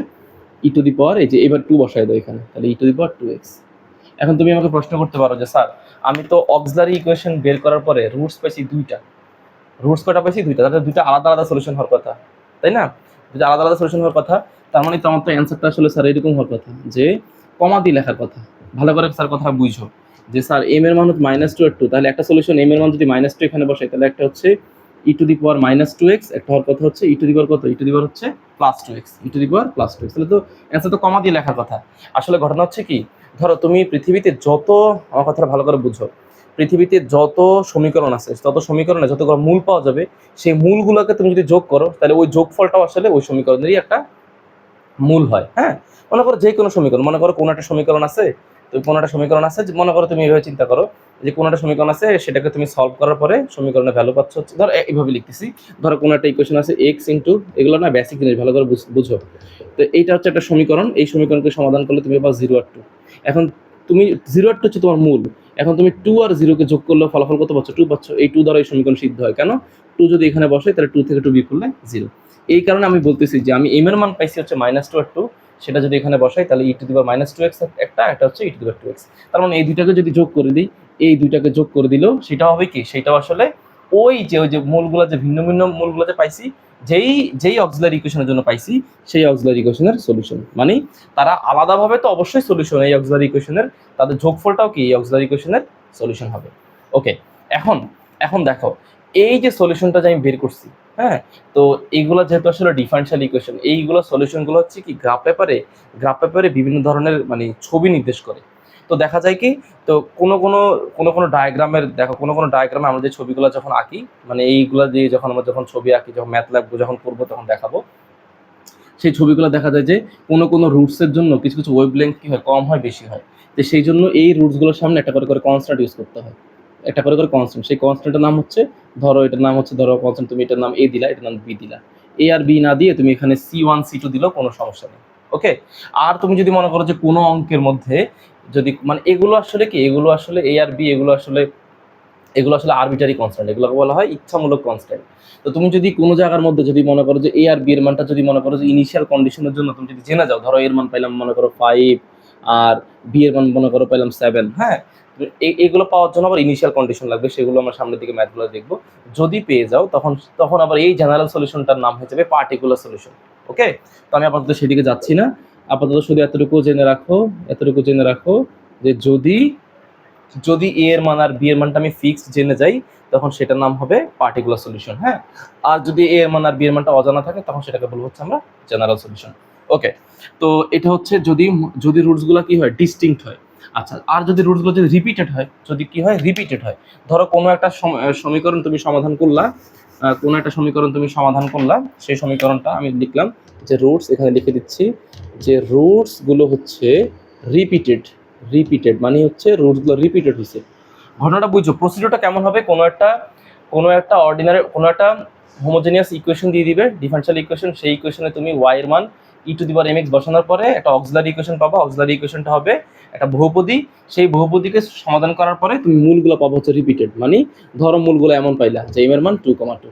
ই টু দি পাওয়ার, এই যে এবার 2 বসাই দাও এখানে, তাহলে ই টু দি পাওয়ার 2x। এখন তুমি আমাকে প্রশ্ন করতে পারো যে স্যার আমি তো অক্সিলারি ইকুয়েশন বের করার পরে রুটস পাইছি দুইটা, রুটস কয়টা পাইছি? দুইটা, তাহলে দুইটা আলাদা আলাদা সলিউশন হওয়ার কথা, তাই না? দুইটা আলাদা আলাদা সলিউশন হওয়ার কথা, তার মানে তো আমার তো অ্যান্সারটা আসলে স্যার এরকম হওয়ার কথা যে কমা দিয়ে লেখার কথা। ভালো করে স্যার কথা বুঝো যে স্যার এম এর মান হচ্ছে -2 আর 2, তাহলে একটা সলিউশন এম এর মান যদি -2 এখানে বসাই তাহলে একটা হচ্ছে e to the power -2x, একটা হওয়ার কথা হচ্ছে ই টু দি পাওয়ার কত? ই টু দি পাওয়ার হচ্ছে +2x, E to the power +2x। তাহলে তো অ্যান্সার তো কমা দিয়ে লেখার কথা। আসলে ঘটনা হচ্ছে কি, ধরো তুমি পৃথিবীতে যত, আমার কথাটা ভালো করে বুঝো, পৃথিবীতে যত সমীকরণ আছে, তত সমীকরণে যতগুলো মূল পাওয়া যাবে, সেই মূলগুলোকে তুমি যদি যোগ করো তাহলে ওই যোগফলটাও আসলে ওই সমীকরণেরই একটা মূল হয়, হ্যাঁ মনে করো যে কোনো সমীকরণ, মনে করো কোনো একটা সমীকরণ আছে, তো কোনো একটা সমীকরণ আছে, মনে করো তুমি এইভাবে চিন্তা করো যে কোনো একটা সমীকরণ আছে, সেটাকে তুমি সলভ করার পরে সমীকরণের ভ্যালু পাচ্ছ হচ্ছে, ধরো এইভাবে লিখতেছি, ধরো কোনো একটা ইকুয়েশন আছে এক্স ইন্টু, এগুলো না বেসিক জিনিস, ভালো করে বুঝো। তো এইটা হচ্ছে একটা সমীকরণ, এই সমীকরণকে সমাধান করলে তুমি পাবা 0 আর 2। এখন তুমি 0 আর 2 হচ্ছে তোমার মূল, এখন তুমি 2 আর 0-কে যোগ করলে ফলাফল কত পাচ্ছ? 2 পাচ্ছ। এই 2 দ্বারা এই সমীকরণ সিদ্ধ হয়, কেন? 2 যদি এখানে বসে তাহলে 2 থেকে 2 বিয়োগ করলে 0। এই কারণে আমি বলতেছি যে আমি এম এর মান পাইছি হচ্ছে -2 আর 2, সেটা যদি এখানে বসাই তাহলে ই টু দি পাওয়ার -2x একটা, এটা হচ্ছে e to the power 2x। তার মানে এই দুইটাকে যদি যোগ করে দিই, এই দুইটাকে যোগ করে দিলেও সেটা হবে কি, সেটাও আসলে ওই যে মূলগুলো, যে ভিন্ন ভিন্ন মূলগুলো যে পাইছি, যেই অক্সিলারি ইকুয়েশনের জন্য পাইছি, সেই অক্সিলারি ইকুয়েশনের সলিউশন। মানে তারা আলাদাভাবে তো অবশ্যই সলিউশন এই অক্সিলারি ইকুয়েশনের, তাদের যোগফলটাও কি এই অক্সিলারি ইকুয়েশনের সলিউশন হবে। ওকে, এখন এখন দেখো এই যে সলিউশনটা যে আমি বের করছি, হ্যাঁ তো এইগুলো যেহেতু আসলে ডিফারেনশিয়াল ইকুয়েশন, এইগুলো সলিউশনগুলো হচ্ছে কি গ্রাফ পেপারে বিভিন্ন ধরনের মানে ছবি নির্দেশ করে। তো দেখা যায় কি, তো কোনো ডায়াগ্রামের, দেখো কোনো ডায়াগ্রামে আমরা যে ছবিগুলো যখন আঁকি, মানে এইগুলো দিয়ে আমরা যখন ছবি আঁকি, যখন ম্যাথ ল্যাব যখন করবো তখন দেখাবো, সেই ছবিগুলো দেখা যায় যে কোনো রুটসের জন্য কিছু কিছু ওয়েভলেংথ কি হয়, কম হয় বেশি হয়। তো সেই জন্য এই রুটসগুলোর সামনে একটা করে কনস্ট্যান্ট ইউজ করতে হয়, একটা করে কনস্ট্যান্ট। সেই কনস্ট্যান্টের নাম হচ্ছে, ধরো এটার নাম হচ্ছে, ধরো কনস্ট্যান্ট তুমি এটার নাম এ দিলা, এটার নাম বি দিলা, এ আর বি না দিয়ে তুমি এখানে C1 C2 দিলেও কোনো সমস্যা নেই। ওকে, আর তুমি যদি মনে করো যে কোনো অঙ্কের মধ্যে যদি মানে এগুলো আসলে কি, এগুলো আসলে এ আর বি, এগুলো আসলে আরবিটারি কনস্ট্যান্ট, এগুলোকে বলা হয় ইচ্ছামূলক কনস্ট্যান্ট। তো তুমি যদি কোনো জায়গার মধ্যে যদি মনে করো যে এ আর বি এর মানটা যদি মনে করো যে ইনিশিয়াল কন্ডিশনের জন্য তুমি যদি জেনে যাও, ধরো এর মান পাইলাম মনে করো 5 আর বি এর মান মনে করো পাইলাম 7, হ্যাঁ এগুলো পাওয়ার জন্য আবার ইনিশিয়াল কন্ডিশন লাগবে, সেগুলো আমরা সামনের দিকে ম্যাথগুলো দেখবো। যদি পেয়ে যাও তখন আবার এই জেনারেল সলিউশনটার নাম হয়ে যাবে পার্টিকুলার সলিউশন। ওকে, তো আমি আপাতত সেদিকে যাচ্ছি না, আপাতত শুধু এতটুকু জেনে রাখো যে যদি যদি এ এর মান আর বি এর মানটা আমি ফিক্সড জেনে যাই তখন সেটার নাম হবে পার্টিকুলার সলিউশন। হ্যাঁ, আর যদি এ এর মান আর বি এর মানটা অজানা থাকে তখন সেটাকে বলবো হচ্ছে আমরা জেনারেল সলিউশন। ওকে, তো এটা হচ্ছে যদি যদি রুটসগুলো কি হয়, ডিস্টিংক্ট হয়। আচ্ছা, আর যদি রুটসগুলো যদি রিপিটেড হয়, যদি কি হয়, রিপিটেড হয়, ধরো কোনো একটা সমীকরণ তুমি সমাধান করলা, কোনো একটা সমীকরণ তুমি সমাধান করলা, সেই সমীকরণটা আমি লিখলাম যে রুটস, এখানে লিখে দিচ্ছি যে রুটসগুলো হচ্ছে রিপিটেড মানে হচ্ছে রুটসগুলো রিপিটেড হয়েছে। ঘটনাটা বুঝছো, প্রসিডিউরটা কেমন হবে? কোনো একটা অর্ডিনারি, কোনো একটা হোমোজেনিয়াস ইকুয়েশন দিয়ে দিবে, ডিফারেনশিয়াল ইকুয়েশন। সেই ইকুয়েশনে তুমি ওয়াই এর মান e⁻mx বসানোর পরে একটা অক্সিলারি ইকুয়েশন পাবা। অক্সিলারি ইকুয়েশনটা হবে একটা বহুপদী। সেই বহুপদীকে সমাধান করার পরে তুমি মূলগুলো পাবো হচ্ছে রিপিটেড, মানে ধরো মূলগুলো এমন পাইলা যে m এর মান 2,2।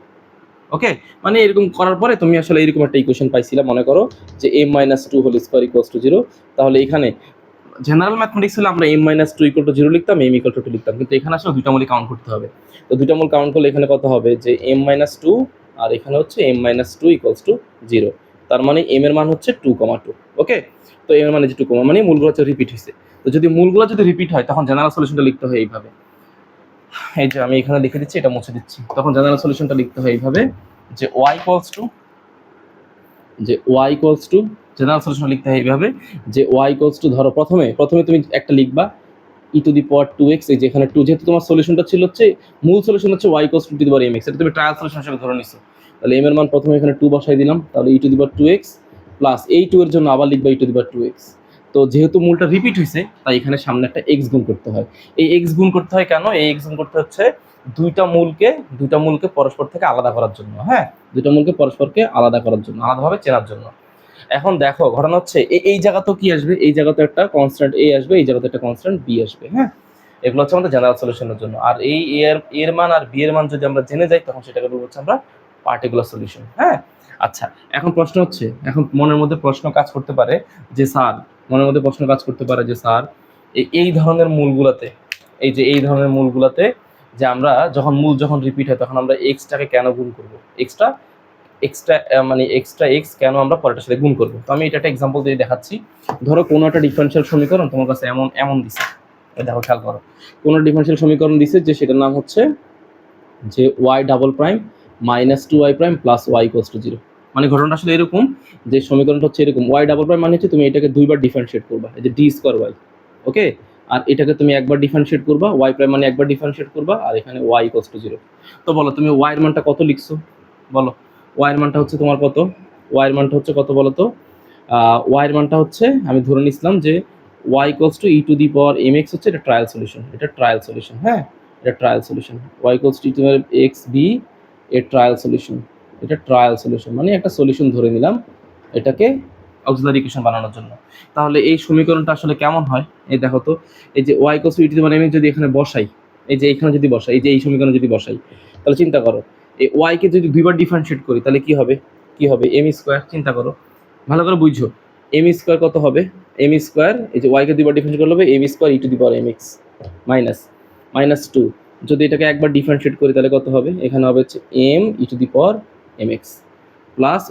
ওকে, মানে এরকম করার পরে তুমি আসলে এরকম একটা ইকুয়েশন পাইছিলা, মনে করো যে m-2 whole square equals to 0। তাহলে এখানে জেনারেল ম্যাথমেটিক্স হলে আমরা m-2 ইকুয়াল টু 0 লিখতাম, m ইকুয়াল টু 2 লিখতাম, কিন্তু এখানে আসলে দুইটা মূলই কাউন্ট করতে হবে। তো দুইটা মূল কাউন্ট করলে এখানে কত হবে যে m-2 আর এখানে হচ্ছে m-2 ইকুয়ালস টু 0। তার মানে m এর মান হচ্ছে 2,2। ওকে, তো m এর মানে যে 2, মানে মূলগুলো হচ্ছে রিপিট হয়েছে। তো যদি মূলগুলো যদি রিপিট হয় তখন জেনারেল সলিউশনটা লিখতে হয় এইভাবে। এই যে আমি এখানে লিখে দিচ্ছি, এটা মুছে দিচ্ছি। তখন জেনারেল সলিউশনটা লিখতে হয় এইভাবে যে y equals two general solution লিখতে হয় এইভাবে যে y ইকুয়ালস টু, ধরো প্রথমে তুমি একটা লিখবা e⁻²x, এই যে এখানে 2, যেহেতু তোমার সলিউশনটা ছিল হচ্ছে মূল সলিউশন হচ্ছে y ইকুয়ালস টু e⁻mx, এটা তুমি ট্রায়াল সলিউশন হিসেবে ধরে নিছো। তাহলে m এর মান প্রথমে এখানে 2 বসাই দিলাম, তাহলে e⁻2x প্লাস এই 2 এর জন্য আবার লিখবা e⁻2x। তো যেহেতু মূলটা রিপিট হয়েছে তাই এখানে সামনে একটা x গুণ করতে হয়। এই x গুণ করতে হয় কেন? এই x গুণ করতে হচ্ছে দুইটা মূলকে পরস্পর থেকে আলাদা করার জন্য। হ্যাঁ, দুইটা মূলকে পরস্পরকে আলাদা করার জন্য, আলাদাভাবে চেনার জন্য। এখন দেখো ঘটনা হচ্ছে এই জায়গাতেও কি আসবে, এই জায়গাতে একটা কনস্ট্যান্ট a আসবে, এই জায়গাতে একটা কনস্ট্যান্ট b আসবে। হ্যাঁ, এগুলো হচ্ছে আমাদের জেনারেল সলিউশনের জন্য। আর এই এর মান আর b এর মান যদি আমরা জেনে যাই তখন সেটাকে বলবো হচ্ছে আমরা পার্টিকুলার সলিউশন। হ্যাঁ, আচ্ছা, এখন প্রশ্ন হচ্ছে, এখন মনের মধ্যে প্রশ্ন কাজ করতে পারে যে স্যার, এই ধরনের মূলগুলোতে, এই ধরনের মূলগুলোতে যে আমরা যখন রিপিট হয় তখন আমরা এক্সটাকে কেন গুণ করবো, এক্সট্রা এক্স কেন আমরা পরেরটার সাথে গুণ করবো? তো আমি এটা একটা এক্সাম্পল দিয়ে দেখাচ্ছি। ধরো কোনো একটা ডিফারেনশিয়াল সমীকরণ তোমার কাছে এমন দিছে, দেখো খেয়াল করো, কোনো ডিফারেনশিয়াল সমীকরণ দিছে যে সেটার নাম হচ্ছে যে y⁻ minus 2y prime plus y equals to 0। মানে ঘটনাটা আসলে এরকম যে সমীকরণটা হচ্ছে এরকম, y⁻ মানে হচ্ছে তুমি এটাকে দুইবার ডিফারেনশিয়েট করবা, এই যে d স্কয়ার y। ওকে, আর এটাকে তুমি একবার ডিফারেনশিয়েট করবা, y প্রাইম মানে একবার ডিফারেনশিয়েট করবা, আর এখানে y ইকুয়ালস টু 0। তো বলো তুমি y এর মানটা কত লিখছো? বলো, y এর মানটা হচ্ছে তোমার কত? y এর মানটা হচ্ছে কত বলো তো? y এর মানটা হচ্ছে, আমি ধরে নিছিলাম যে y ইকুয়ালস টু e⁻mx হচ্ছে এটা ট্রায়াল সলিউশন। হ্যাঁ, এটা trial solution. y equals two e⁻xb এর ট্রায়াল সলিউশন, মানে একটা সলিউশন ধরে নিলাম এটাকে অক্সিলারি ইকুয়েশন বানানোর জন্য। তাহলে এই সমীকরণটা আসলে কেমন হয়? এই দেখো তো, এই যে y ইকুয়ালস টু e⁻mx যদি এখানে বসাই, এই যে এইখানে যদি বসাই, এই যে এই সমীকরণে যদি বসাই, তাহলে চিন্তা করো এই y কে যদি দুইবার ডিফারেনশিয়েট করি তাহলে কি হবে m স্কয়ার। চিন্তা করো, ভালো করে বুঝো, m স্কয়ার কত হবে? m স্কয়ার, এই যে y কে দুইবার ডিফারেনশিয়েট করলে হবে m স্কয়ার e⁻mx মাইনাস 2। যদি এটাকে একবার ডিফারেনশিয়েট করি তাহলে কত হবে? এখানে হবে হচ্ছে m e⁻mx প্লাস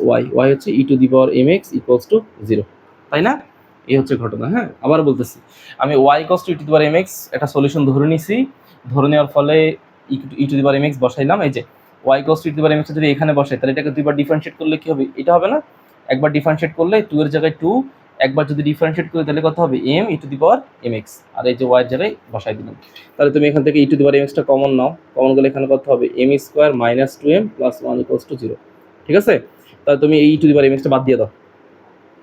y হচ্ছে e⁻mx ইকুয়ালস টু 0, তাই না? এই হচ্ছে ঘটনা। হ্যাঁ, আবার বলতেছি, আমি y ইকুয়ালস টু e⁻mx একটা সলিউশন ধরে নিছি, ধরে নেওয়ার ফলে e⁻mx বসাইলাম। এই যে y ইকুয়ালস টু e⁻mx যদি এখানে বসাই তাহলে এটাকে দুইবার ডিফারেনশিয়েট করলে কি হবে? এটা হবে না? একবার ডিফারেনশিয়েট করলে 2 এর জায়গায় 2, একবার যদি ডিফারেনশিয়েট করি তাহলে কত হবে? m e⁻mx, আর এই যে y এর জায়গায় বসাই দিলাম। তাহলে তুমি এখান থেকে e⁻mx টা কমন নাও, কমন গেলে এখানে কত হবে? m square minus 2m plus 1 equals to 0। ঠিক আছে, তাহলে তুমি এই e⁻mx টা বাদ দিয়ে দাও।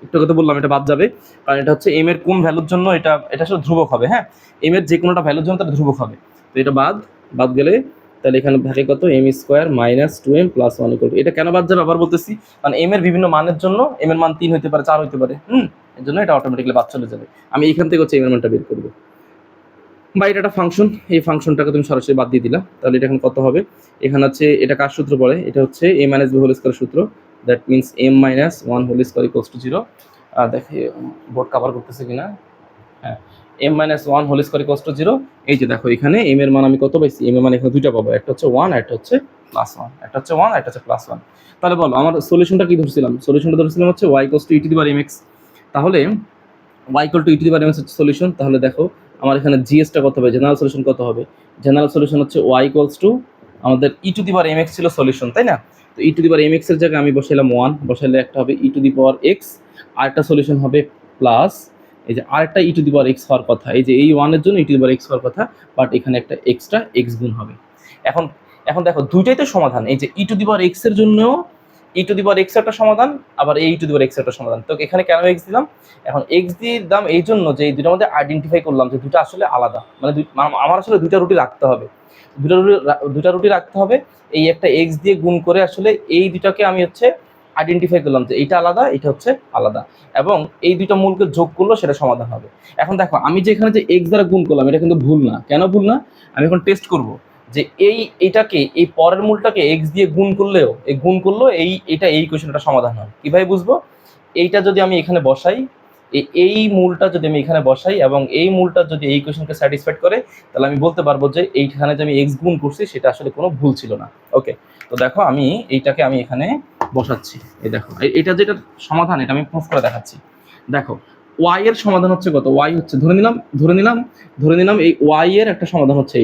একটু কথা বললাম এটা বাদ যাবে, কারণ এটা হচ্ছে m এর কোন ভ্যালুর জন্য, এটা আসলে ধ্রুবক হবে। হ্যাঁ, m এর যে কোনোটা ভ্যালুর জন্য তার ধ্রুবক হবে। তো এটা বাদ গেলে তাহলে এখানে থাকে কত? m square minus 2m plus 1 equal to, এটা কেন বাদ যাবে আবার বলতেছি, কারণ m এর বিভিন্ন মানের জন্য m এর মান 3 হতে পারে, 4 হতে পারে। এর জন্য এটা অটোমেটিক্যালি বাদ চলে যাবে। আমি এখান থেকে হচ্ছে m এর মানটা বের করব, বা এটা একটা ফাংশন, এই ফাংশনটাকে তুমি সরাসরি বাদ দিয়ে দিলা। তাহলে এটা এখন কত হবে? এখানে হচ্ছে এটা কার সূত্র পড়ে? এটা হচ্ছে a - b হোল স্কয়ার সূত্র, that means m - 1 whole square equals to 0। দেখি বোর্ড কভার করতেছে কিনা। হ্যাঁ, m - 1 whole square equals to 0। এই যে দেখো এখানে m এর মান আমি কত পাইছি? m এর মান এখানে দুইটা পাবো, একটা হচ্ছে 1 আর একটা হচ্ছে প্লাস 1, একটা হচ্ছে 1 আর একটা হচ্ছে প্লাস 1। তাহলে বলো আমার সলিউশনটা কি ধরছিলাম? সলিউশনটা ধরছিলাম হচ্ছে y ইকুয়ালস টু e⁻mx। তাহলে y equal to e to the power mx হচ্ছে সলিউশন। তাহলে দেখো আমার এখানে জিএসটা কত হবে, জেনারেল সলিউশন কত হবে? জেনারেল সলিউশন হচ্ছে y ইকুয়ালস টু আমাদের ই টু দি পাওয়ার mx ছিল সলিউশন, তাই না? তো e to the power mx এর জায়গায় আমি বসাইলাম 1, বসাইলে একটা হবে e to the power x, আরেকটা সলিউশন হবে প্লাস এই যে আরেকটা ই টু দি পাওয়ার x হওয়ার কথা, এই যে এই 1 এর জন্য ই টু দি পাওয়ার x হওয়ার কথা, বাট এখানে একটা এক্সট্রা x গুণ হবে। এখন এখন দেখো দুইটাই তো সমাধান, এই যে e to the power x এর জন্যও ই টু দি পাওয়ার এক্স একটা সমাধান, আবার এই ই টু দি পাওয়ার এক্স একটা সমাধান। তো এখানে কেন এক্স দিলাম? এখন এক্স দিয়ে দাম এই জন্য যে এই দুটোর মধ্যে আইডেন্টিফাই করলাম যে দুটো আসলে আলাদা, মানে আমার আসলে দুইটা রুটি রাখতে হবে, দুটা রুটি রাখতে হবে। এই একটা এক্স দিয়ে গুণ করে আসলে এই দুটাকে আমি হচ্ছে আইডেন্টিফাই করলাম যে এইটা আলাদা, এটা হচ্ছে আলাদা, এবং এই দুইটা মূলকে যোগ করলো সেটা সমাধান হবে। এখন দেখো আমি যে এখানে যে এক্স দ্বারা গুণ করলাম এটা কিন্তু ভুল না। কেন ভুল না? আমি এখন টেস্ট করব যে এইটাকে এই পরের মূলটাকে এক্স দিয়ে গুণ করলেও এটা এই কোয়েশ্চনটা সমাধান হয়। কিভাবে বুঝবো? এইটা যদি আমি এখানে বসাই, এই মূলটা যদি আমি এখানে বসাই এবং এই মূলটা যদি এই কোয়েশ্চনকে স্যাটিসফাইড করে, তাহলে আমি বলতে পারবো যে এইখানে যে আমি এক্স গুণ করছি সেটা আসলে কোনো ভুল ছিল না। ওকে, তো দেখো আমি এইটাকে আমি এখানে বসাচ্ছি। এই দেখো এটা যেটা সমাধান, এটা আমি প্রুফ করে দেখাচ্ছি। দেখো ওয়াই এর সমাধান হচ্ছে কত? ওয়াই হচ্ছে ধরে নিলাম এই ওয়াই এর একটা সমাধান হচ্ছে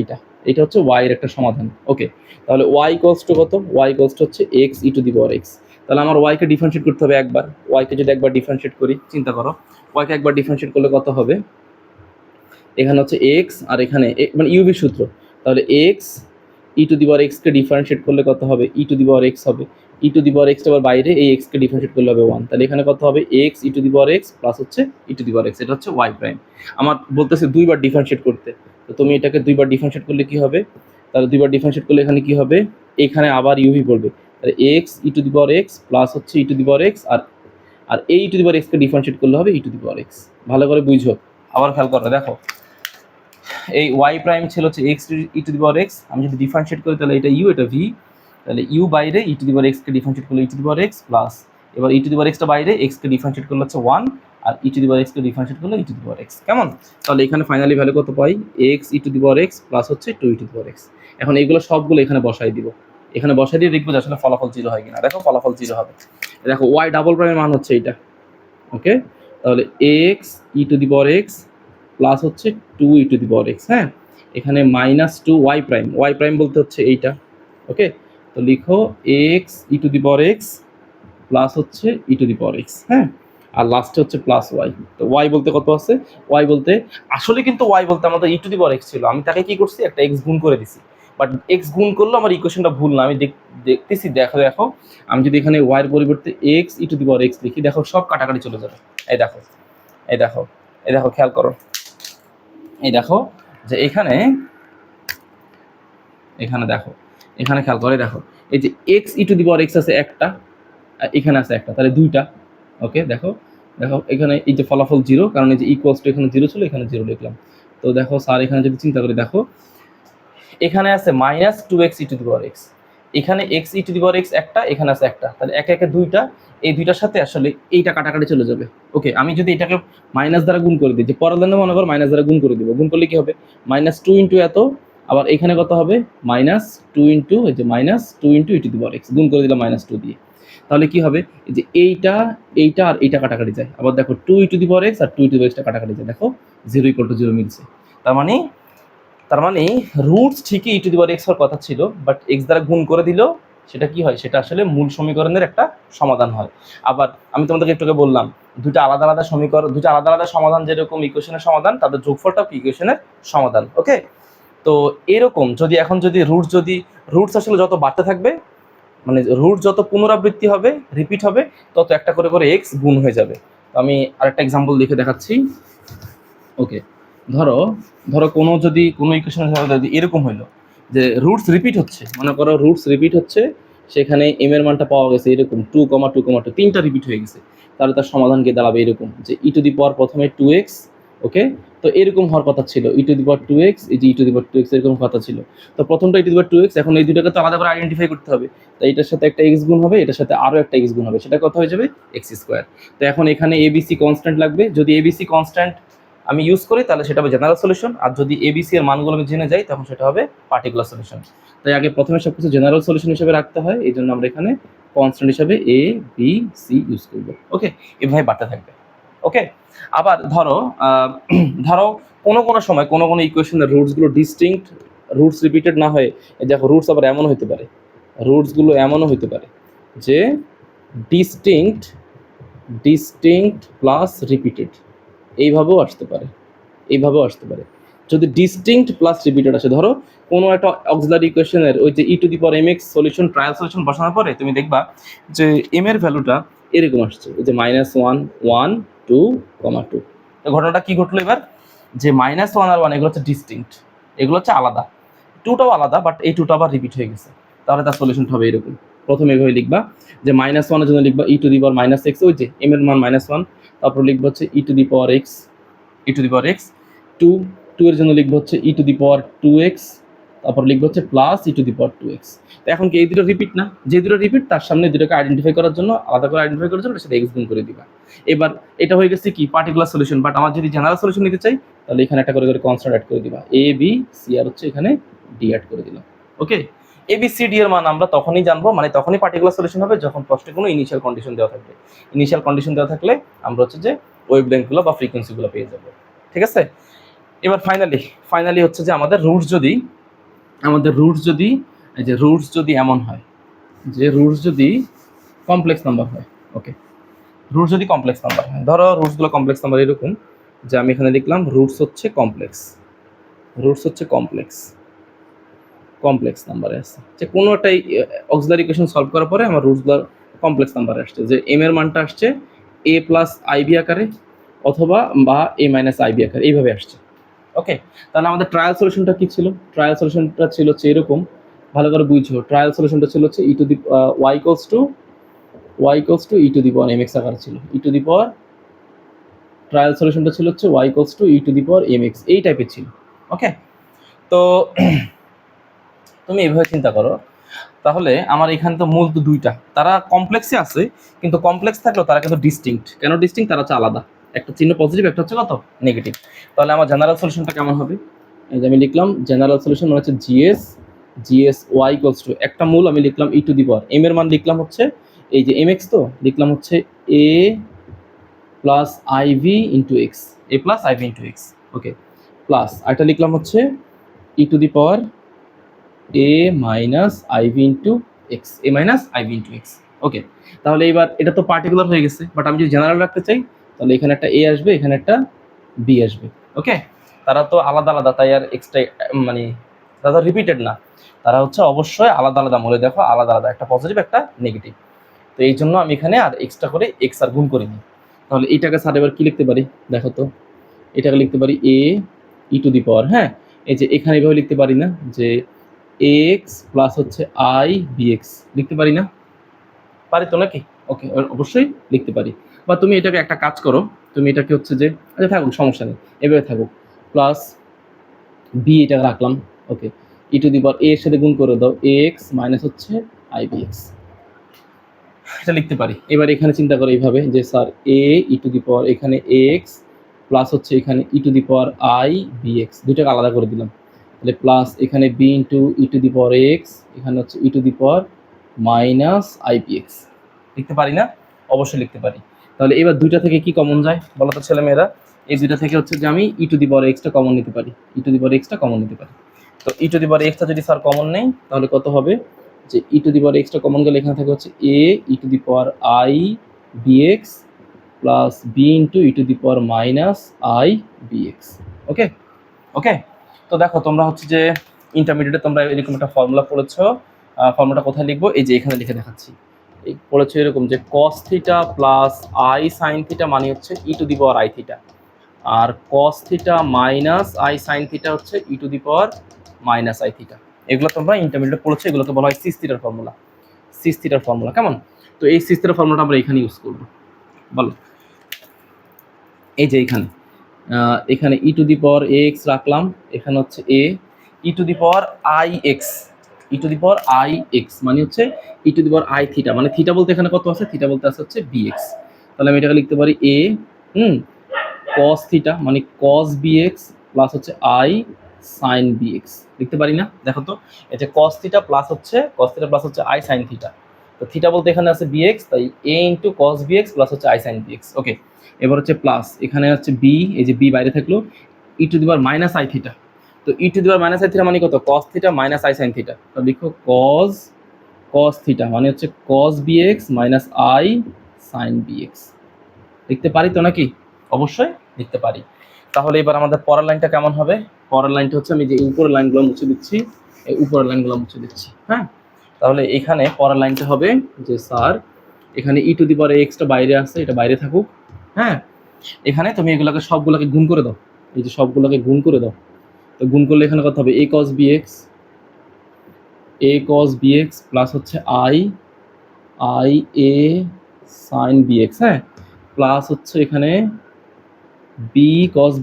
এটা হচ্ছে ওয়াই এর একটা সমাধান। ওকে, তাহলে ওয়াই ইকুয়ালস টু কত? ওয়াই ইকুয়ালস টু হচ্ছে x e to the power x. তাহলে আমার ওয়াইকে ডিফারেন্সিয়েট করতে হবে একবার। ওয়াইকে যদি একবার ডিফারেন্সিয়েট করি, চিন্তা করো ওয়াইকে একবার ডিফারেন্সিয়েট করলে কত হবে? এখানে হচ্ছে এক্স আর এখানে মানে ইউভি সূত্র, তাহলে এক্স ই টু দি পাওয়ার এক্সকে ডিফারেন্সিয়েট করলে কত হবে? E to the power x হবে। E to the power extra আবার বাইরে, এই এক্সকে ডিফারেন্সিয়েট করলে হবে 1। তাহলে এখানে কত হবে? X e to the power x plus হচ্ছে e to the power x, এটা হচ্ছে ওয়াই প্রাইম। আমার বলতেছে দুইবার ডিফারেন্সিয়েট করতে, তো তুমি এটাকে দুইবার ডিফারেন্সিয়েট করলে কি হবে? তাহলে দুইবার ডিফারেন্সিয়েট করলে এখানে কি হবে? এখানে আবার ইউভি পড়বে, তাহলে x e to the power x plus হচ্ছে e to the power x, আর এই ই টু দি পাওয়ার এক্সকে ডিফারেন্সিয়েট করলে হবে e to the power x. ভালো করে বুঝো, আবার খেয়াল করো। দেখো এই ওয়াই প্রাইম ছিল হচ্ছে x e to the power x, আমি যদি ডিফারেন্সিয়েট করি তাহলে এটা ইউ, এটা ভি, তাহলে ইউ বাইরে ই টু দি পাওয়ার এক্সকে ডিফারেন্সিয়েট করলে e to the power x plus, এবার e to the power extra বাইরে, এক্সকে ডিফারেন্সিয়েট করলে হচ্ছে 1, আর ই টু দি পাওয়ার এক্সকে ডিফারেন্সিয়েট করলে e to the power x. কেমন? তাহলে এখানে ফাইনালি ভ্যালু কত পাই? X e to the power x plus হচ্ছে 2 e to the power x. এখন এইগুলো সবগুলো এখানে বসাই দিব, এখানে বসাই দিয়ে দেখবো যে আসলে ফলাফল 0 হয় কিনা। দেখো ফলাফল 0 হবে। দেখো ওয়াই ডাবল প্রাইমের মান হচ্ছে এইটা। ওকে, তাহলে x e to the power x plus হচ্ছে 2 e to the power x. হ্যাঁ, এখানে -2 ওয়াই প্রাইম বলতে হচ্ছে এইটা। ওকে, তো লিখো x e to the power x plus হচ্ছে e to the power x. হ্যাঁ, আর লাস্টে হচ্ছে প্লাস ওয়াই। তো ওয়াই বলতে কত আছে? ওয়াই বলতে আসলে কিন্তু ওয়াই বলতে আমাদের ই টু দি পাওয়ার এক্স ছিল, আমি তাকে কি করছি? একটা এক্স গুণ করে দিছি, বাট এক্স গুণ করলো আমার ইকুয়েশনটা ভুল না। আমি দেখতেছি, দেখো আমি যদি এখানে ওয়াইয়ের পরিবর্তে x e to the power x লিখি, দেখো সব কাটাকাটি চলে যাবে। এই দেখো খেয়াল করো, এই দেখো যে এখানে দেখো, এখানে খেয়াল করে দেখো, এই যে x e to the power x আছে একটা, এখানে আছে একটা, তাহলে দুইটা। ওকে, দেখো এখানে এই যে ফলাফল 0, কারণ এই যে ইকুয়ালস টু এখানে 0 ছিল, এখানে 0 লিখলাম। তো দেখো স্যার এখানে যদি চিন্তা করি, দেখো এখানে আছে -2x E to the power x, এখানে x E to the power x একটা, এখানে আছে একটা, তাহলে একে একে দুইটা, এই দুইটার সাথে আসলে এইটা কাটাকাটি চলে যাবে। ওকে, আমি যদি এটাকে মাইনাস দ্বারা গুণ করে দিই, যে পরের লাইনে মনে করো মাইনাস দ্বারা গুণ করে দিব, গুণ করলে কি হবে? -2 ইন্টু এত, আবার এখানে কত হবে? -2 ইন্টু এই যে -2 into e to the power x, গুণ করে দিলাম -2 দিয়ে। তাহলে কি হবে? এই যে এইটা আর এইটা কাটাকাটি যায়, আবার দেখো 2 e to the power x আর 2 ই টু দি পাওয়ার এক্সটা কাটাকাটি যায়, দেখো 0 = 0 মিলছে। তার মানে রুটস ঠিকই ই টু দি পাওয়ার এক্স হওয়ার কথা ছিল, বাট এক্স দ্বারা গুণ করে দিল, সেটা কি হয়? সেটা আসলে মূল সমীকরণের একটা সমাধান হয়। আবার আমি তোমাদেরকে একটু আগে বললাম, দুটো আলাদা আলাদা সমাধান যেরকম ইকুয়েশনের সমাধান, তাদের যোগফলটাও ইকুয়েশনের সমাধান। ওকে, তো এরকম যদি রুটস আসলে যত বাড়তে থাকবে, মানে রুট যত পুনরাবৃত্তি হবে, রিপিট হবে, তত একটা করে করে এক্স গুণ হয়ে যাবে। তো আমি আরেকটা এক্সাম্পল লিখে দেখাচ্ছি। ওকে, ধরো কোনো ইকুয়েশনের সাথে যদি এরকম হইলো যে রুটস রিপিট হচ্ছে, মনে করো রুটস রিপিট হচ্ছে, সেখানে এম এর মানটা পাওয়া গেছে এরকম 2,2,2 তিনটা রিপিট হয়ে গেছে, তাহলে তার সমাধান গিয়ে দাঁড়াবে এরকম যে ই টু দি পাওয়ার প্রথমে 2x। ওকে, তো এরকম হওয়ার কথা ছিল e to the power 2x, এই যে e to the power 2x এরকম কথা ছিল। তো প্রথমটা ই টু দি পাওয়ার 2x, এখন এই দুটাকে তো আলাদা করে আইডেন্টিফাই করতে হবে, তো এটার সাথে একটা x গুণ হবে, এটার সাথে আরও একটা x গুণ হবে, সেটা কত হয়ে যাবে? x²। তো এখন এখানে ABC কনস্ট্যান্ট লাগবে, যদি ABC কনস্ট্যান্ট আমি ইউজ করি তাহলে সেটা হবে জেনারেল সলিউশন, আর যদি এবিসি এর মানগুলো আমি জেনে যাই তখন সেটা হবে পার্টিকুলার সলিউশন। তাই আগে প্রথমে সবকিছু জেনারেল সলিউশন হিসেবে রাখতে হয়, এই জন্য আমরা এখানে কনস্ট্যান্ট হিসাবে A B C ইউজ করবো। ওকে, এভাবে বাড়তে থাকবে। ওকে, আবার ধরো ধরো কোনো সময় কোনো ইকুয়েশনের রুটসগুলো ডিস্টিংক্ট, রুটস রিপিটেড না হয়ে, দেখো রুটস আবার এমনও হতে পারে, রুটসগুলো এমনও হতে পারে যে ডিস্টিংক্ট প্লাস রিপিটেড, এইভাবেও আসতে পারে, যদি ডিস্টিংক্ট প্লাস রিপিটেড আসে, ধরো কোনো একটা অক্সিলারি ইকুয়েশনের ওই যে e to the power m x solution, trial solution বসানোর পরে তুমি দেখবা যে এম এর ভ্যালুটা এরকম আসছে, যে -1 1 2, 2। তো ঘটনাটা কি ঘটলো এবার, যে -1 আর 1 এগুলো হচ্ছে ডিস্টিংক্ট, এগুলো হচ্ছে আলাদা, 2টাও আলাদা, বাট এই 2টা আবার রিপিট হয়ে গেছে, তাহলে তার সলিউশনটা হবে এরকম। প্রথমে এভাবে লিখবা যে -1 এর জন্য লিখবা ই টু দি পাওয়ার -x, ওই যে এম এর মান -1, তারপর লিখবা হচ্ছে e to the power x, 2 এর জন্য লিখবো হচ্ছে e to the power 2x, তারপর লিখবো হচ্ছে plus E to the power 2x। তো এখন কি এই দুটো রিপিট না, যে দুটো রিপিট তার সামনে দুটোকে আইডেন্টিফাই করার জন্য, আলাদা করে আইডেন্টিফাই করার জন্য সেটা এক্স গুণ করে দিবা। এবার এটা হয়ে গেছে কি পার্টিকুলার সলিউশন, বাট আমার যদি জেনারেল সলিউশন নিতে চাই তাহলে এখানে একটা করে কনস্ট্যান্ট অ্যাড করে দিবা, এ বি সি আর হচ্ছে এখানে ডি অ্যাড করে দিলাম। ওকে, এ বি সি ডি এর মান আমরা তখনই জানবো, মানে তখনই পার্টিকুলার সলিউশন হবে যখন প্রশ্নে কোনো ইনিশিয়াল কন্ডিশন দেওয়া থাকবে। ইনিশিয়াল কন্ডিশন দেওয়া থাকলে আমরা হচ্ছে যে ওয়েভলেন্থগুলো বা ফ্রিকোয়েন্সিগুলো পেয়ে যাবো। ঠিক আছে, এবার ফাইনালি হচ্ছে যে আমাদের রুটস যদি এই যে রুটস যদি এমন হয়, যে রুটস যদি কমপ্লেক্স নাম্বার হয়, ওকে, রুটস যদি কমপ্লেক্স নাম্বার হয়, ধরো রুটসগুলো কমপ্লেক্স নাম্বার এরকম, যে আমি এখানে লিখলাম রুটস হচ্ছে কমপ্লেক্স নাম্বারে আছে, যে কোনো একটা অক্সিলারি ইকুয়েশন সলভ করার পরে আমার রুটসগুলো কমপ্লেক্স নাম্বারে আসছে, যে এম এর মানটা আসছে এ প্লাস আইবি আকারে অথবা বা এ মাইনাস আইবি আকারে, এইভাবে আসছে। ওকে, তাহলে আমাদের ট্রায়াল সলিউশনটা কি ছিল? ট্রায়াল সলিউশনটা ছিল হচ্ছে এরকম, ভালো করে বুঝো, ট্রায়াল সলিউশনটা ছিল হচ্ছে e to the y equals to e to the power m x আকারে ছিল, e to the power, trial সলিউশনটা ছিল হচ্ছে y equals to e to the power m x, এই টাইপের ছিল। ওকে, তো তুমি এভাবে চিন্তা করো, তাহলে আমার এখানে তো মূল তো দুইটা, তারা কমপ্লেক্সে আছে, কিন্তু কমপ্লেক্স থাকলেও তারা কিন্তু ডিস্টিংক্ট। কেন ডিস্টিংক্ট? তারা হচ্ছে আলাদা, একটা চিহ্ন পজিটিভ, একটা হচ্ছে কত নেগেটিভ। তাহলে আমার জেনারেল সলিউশনটা কেমন হবে? এই যে আমি লিখলাম জেনারেল সলিউশন মানে হচ্ছে জিএস ওয়াই ইকুয়ালস টু, একটা মূল আমি লিখলাম ই টু দি পাওয়ার, এম এর মান লিখলাম হচ্ছে এই যে এম এক্স, তো লিখলাম হচ্ছে a plus i v into x, a plus i v into x. Okay, plus আরেকটা লিখলাম হচ্ছে e to the power a minus i v into x, a minus i v into x. Okay, তাহলে এবার এটা তো পার্টিকুলার হয়ে গেছে, বাট আমি যদি জেনারেল রাখতে চাই তাহলে এখানে একটা এ আসবে, এখানে একটা বি আসবে। ওকে, তারা তো আলাদা আলাদা, তাই আর এক্সট্রা মানে তারা রিপিটেড না, তারা হচ্ছে অবশ্যই আলাদা আলাদা মূলে, দেখো আলাদা আলাদা, একটা পজিটিভ একটা নেগেটিভ। তো এই জন্য আমি এখানে আর এক্সট্রা করে এক্স আর গুণ করিনি। তাহলে এইটাকে স্যার এবার কি লিখতে পারি দেখো তো, এটাকে লিখতে পারি এ ই টু দি পাওয়ার, হ্যাঁ এই যে এখানে এভাবে লিখতে পারি না, যে এক্স প্লাস হচ্ছে আই বিএক্স, লিখতে পারি না? পারি তো নাকি? ওকে, অবশ্যই লিখতে পারি। বা তুমি এটাকে একটা কাজ করো, তুমি এটাকে হচ্ছে যে আচ্ছা থাকুক, সমস্যা নেই, এভাবে থাকুক, প্লাস বি এটা রাখলাম। ওকে, ই টু দি পাওয়ার এ এর সাথে গুণ করে দাও, এক্স মাইনাস হচ্ছে আই বিএক্স, এটা লিখতে পারি। এবার এখানে চিন্তা করো এইভাবে, যে sir A e to the পাওয়ার এখানে এক্স প্লাস হচ্ছে এখানে e to the power i b x, দুটাকে আলাদা করে দিলাম, তাহলে প্লাস এখানে b into e to the power x, এখানে হচ্ছে e to the power minus i p x, লিখতে পারি না? অবশ্যই লিখতে পারি। তাহলে এবার দুইটা থেকে কি কমন যায় বলো তো ছেলেমেয়েরা? এই দুইটা থেকে হচ্ছে যে আমি ই টু দি পাওয়ার এক্সটা কমন নিতে পারি, ই টু দি পাওয়ার এক্সটা কমন নিতে পারি। তো ই টু দি পাওয়ার এক্সটা যদি স্যার কমন নেই তাহলে কত হবে, যে ই টু দি পাওয়ার এক্সটা কমন গেলে এখানে থাকে হচ্ছে a e to the power i b x plus b into e to the power minus i b x. Okay okay, তো দেখো তোমরা হচ্ছে যে ইন্টারমিডিয়েটে তোমরা এরকম একটা ফর্মুলা পড়েছো, ফর্মুলাটা কোথায় লিখবো? এই যে এখানে লিখে দেখাচ্ছি, পড়েছো এরকম যে cos theta plus i sine theta মানে হচ্ছে e to the power i theta, আর cos theta minus i sine theta হচ্ছে e to the power minus i theta. এগুলো তোমরা ইন্টারমিডিয়েটে পড়েছো, এগুলোকে বলা হয় সিস থিটার ফর্মুলা। কেমন? তো এই সিস থিটার ফর্মুলাটা আমরা এখানে ইউজ করবো, বলো। এই যে এখানে e to the power A x রাখলাম, এখানে হচ্ছে a e to the power i x, e to the power i x মানে হচ্ছে e to the power i theta, মানে থিটা বলতে এখানে কত আছে? থিটা বলতে আছে হচ্ছে বি এক্স। তাহলে আমি এটাকে লিখতে পারি এ কস থিটা মানে কস বি এক্স প্লাস হচ্ছে আই সাইন বি এক্স, লিখতে পারি না? দেখো তো, এই যে কস থিটা প্লাস হচ্ছে আই সাইন থিটা, তো থিটা বলতে এখানে আছে বিএক্স, তাই এ ইন্টু কস বিএক্স প্লাস হচ্ছে আই সাইন বিএক্স। ওকে, এবার হচ্ছে প্লাস এখানে হচ্ছে বি, এই যে বি বাইরে থাকলো, e to the power minus i theta. তো e to the power minus i theta মানে কত, cos theta minus i sine theta. তো লিখো কস থিটা মানে হচ্ছে cos b x minus i sine b x. লিখতে পারি তো নাকি? অবশ্যই লিখতে পারি। তাহলে এবার আমাদের পরের লাইনটা কেমন হবে? পরের লাইনটা হচ্ছে আমি যে উপরের লাইনগুলো মুছে দিচ্ছি, এই উপরের লাইনগুলো মুছে দিচ্ছি। হ্যাঁ, তাহলে এখানে পরের লাইনটা হবে যে স্যার এখানে e to the power extra বাইরে আছে, এটা বাইরে থাকুক। হ্যাঁ, এখানে তুমি এগুলোকে সবগুলোকে গুণ করে দাও, এই যে সবগুলোকে গুণ করে দাও। তো গুণ করলে এখানে কত হবে, এ কস বিএক্স প্লাস হচ্ছে আই এ সাইন বিএক্স। হ্যাঁ, প্লাস হচ্ছে এখানে বি কস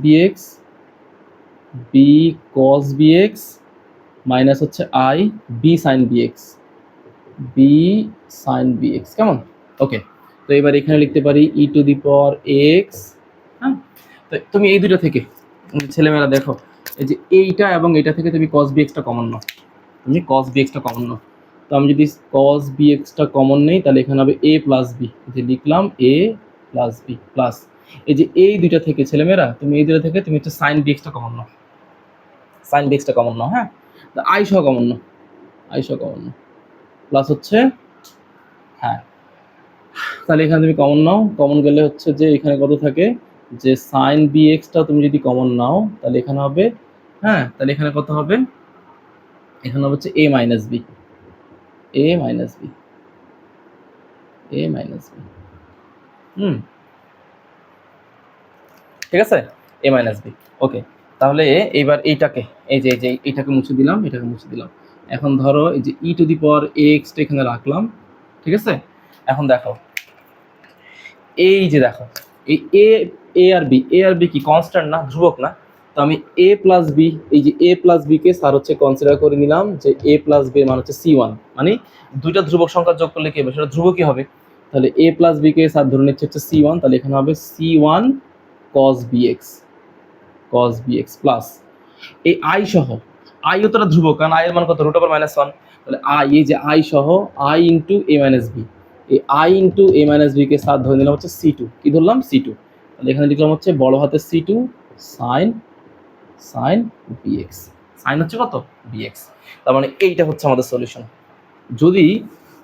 বিএক্স মাইনাস হচ্ছে আই বি সাইন বিএক্স। কেমন? ওকে, তো এবার এখানে লিখতে পারি e to the power x. হ্যাঁ, তো তুমি এই দুটো থেকে ছেলেমেয়েরা দেখো, এই যে এইটা এবং এটা থেকে তুমি কস বিএক্সটা কমন নাও, তো আমি যদি কস বিএক্সটা কমন নেই তাহলে এখানে হবে এ প্লাস বি, যে লিখলাম এ প্লাস বি প্লাস এই যে এই দুইটা থেকে ছেলেমেয়েরা তুমি এই দুইটা থেকে তুমি হচ্ছে সাইন বিএক্সটা কমন নাও, হ্যাঁ, তো আই সহ কমন নাও প্লাস হচ্ছে, হ্যাঁ, তাহলে এখানে তুমি কমন নাও, কমন গেলে হচ্ছে যে এখানে কত থাকে, যে সাইন বিএক্সটা তুমি যদি কমন নাও তাহলে এখানে হবে, হ্যাঁ, তাহলে এখানে কত হবে, এখানে হচ্ছে এ মাইনাস বি। ঠিক আছে, এ মাইনাস বি। ওকে, তাহলে এইবার এইটাকে এই যে এইটাকে মুছে দিলাম, এখন ধরো এই যে e to the power extra এখানে রাখলাম। ঠিক আছে, এখন দেখো এই যে দেখো এই এ আর বি কি কনস্ট্যান্ট না, ধ্রুবক না? তো আমি এ প্লাস বি, এই যে এ প্লাস বি কে স্যার হচ্ছে কনসিডার করে নিলাম যে এ প্লাস বি এর মান হচ্ছে সি ওয়ান, মানে দুইটা ধ্রুবক সংখ্যা যোগ করলে কি হবে, সেটা ধ্রুবকই হবে। তাহলে এ প্লাস বি কে স্যার ধরে নিচ্ছে হচ্ছে সি ওয়ান, তাহলে এখানে হবে c one cos b x plus এই আই সহ, আইও তো ধ্রুবক, কারণ আই এর মান কত, রুট ওভার মাইনাস ওয়ান। তাহলে আই, এই যে আই সহ i into a minus b, এই i into a minus b কে সাথ ধরে নিলাম হচ্ছে সি টু, কি ধরলাম, সি টু। তাহলে এখানে লিখলাম হচ্ছে বড় হাতের C to sine bx, sine হচ্ছে কত, বিএক্স। তার মানে এইটা হচ্ছে আমাদের সলিউশন। যদি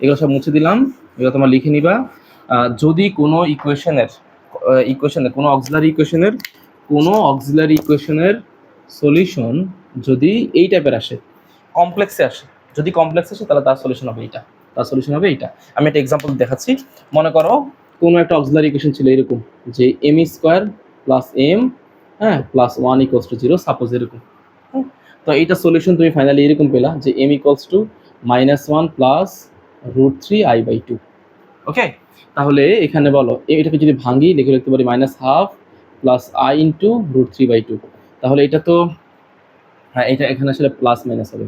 এগুলো সব মুছে দিলাম, এগুলো তোমরা লিখে নিবা। যদি কোনো ইকুয়েশনের কোনো অক্সিলারি ইকুয়েশনের সলিউশন যদি এই টাইপের আসে, কমপ্লেক্সে আসে, তাহলে তার সলিউশন হবে এইটা। আমি একটা এক্সাম্পল দেখাচ্ছি। মনে করো কোনো একটা অক্সিলারি ইকুয়েশন ছিল এরকম, যে এম স্কোয়ার প্লাস এম, হ্যাঁ, plus one equals to zero, suppose এরকম। হ্যাঁ, তো এইটা সলিউশন তুমি ফাইনালি এরকম পেলা যে m equals to minus one plus root three i by two. Okay, তাহলে এখানে বলো এটাকে যদি ভাঙি, লিখতে পারি minus half plus i into root three by two. তাহলে এটা তো, হ্যাঁ, এটা এখানে আসলে প্লাস মাইনাস হবে,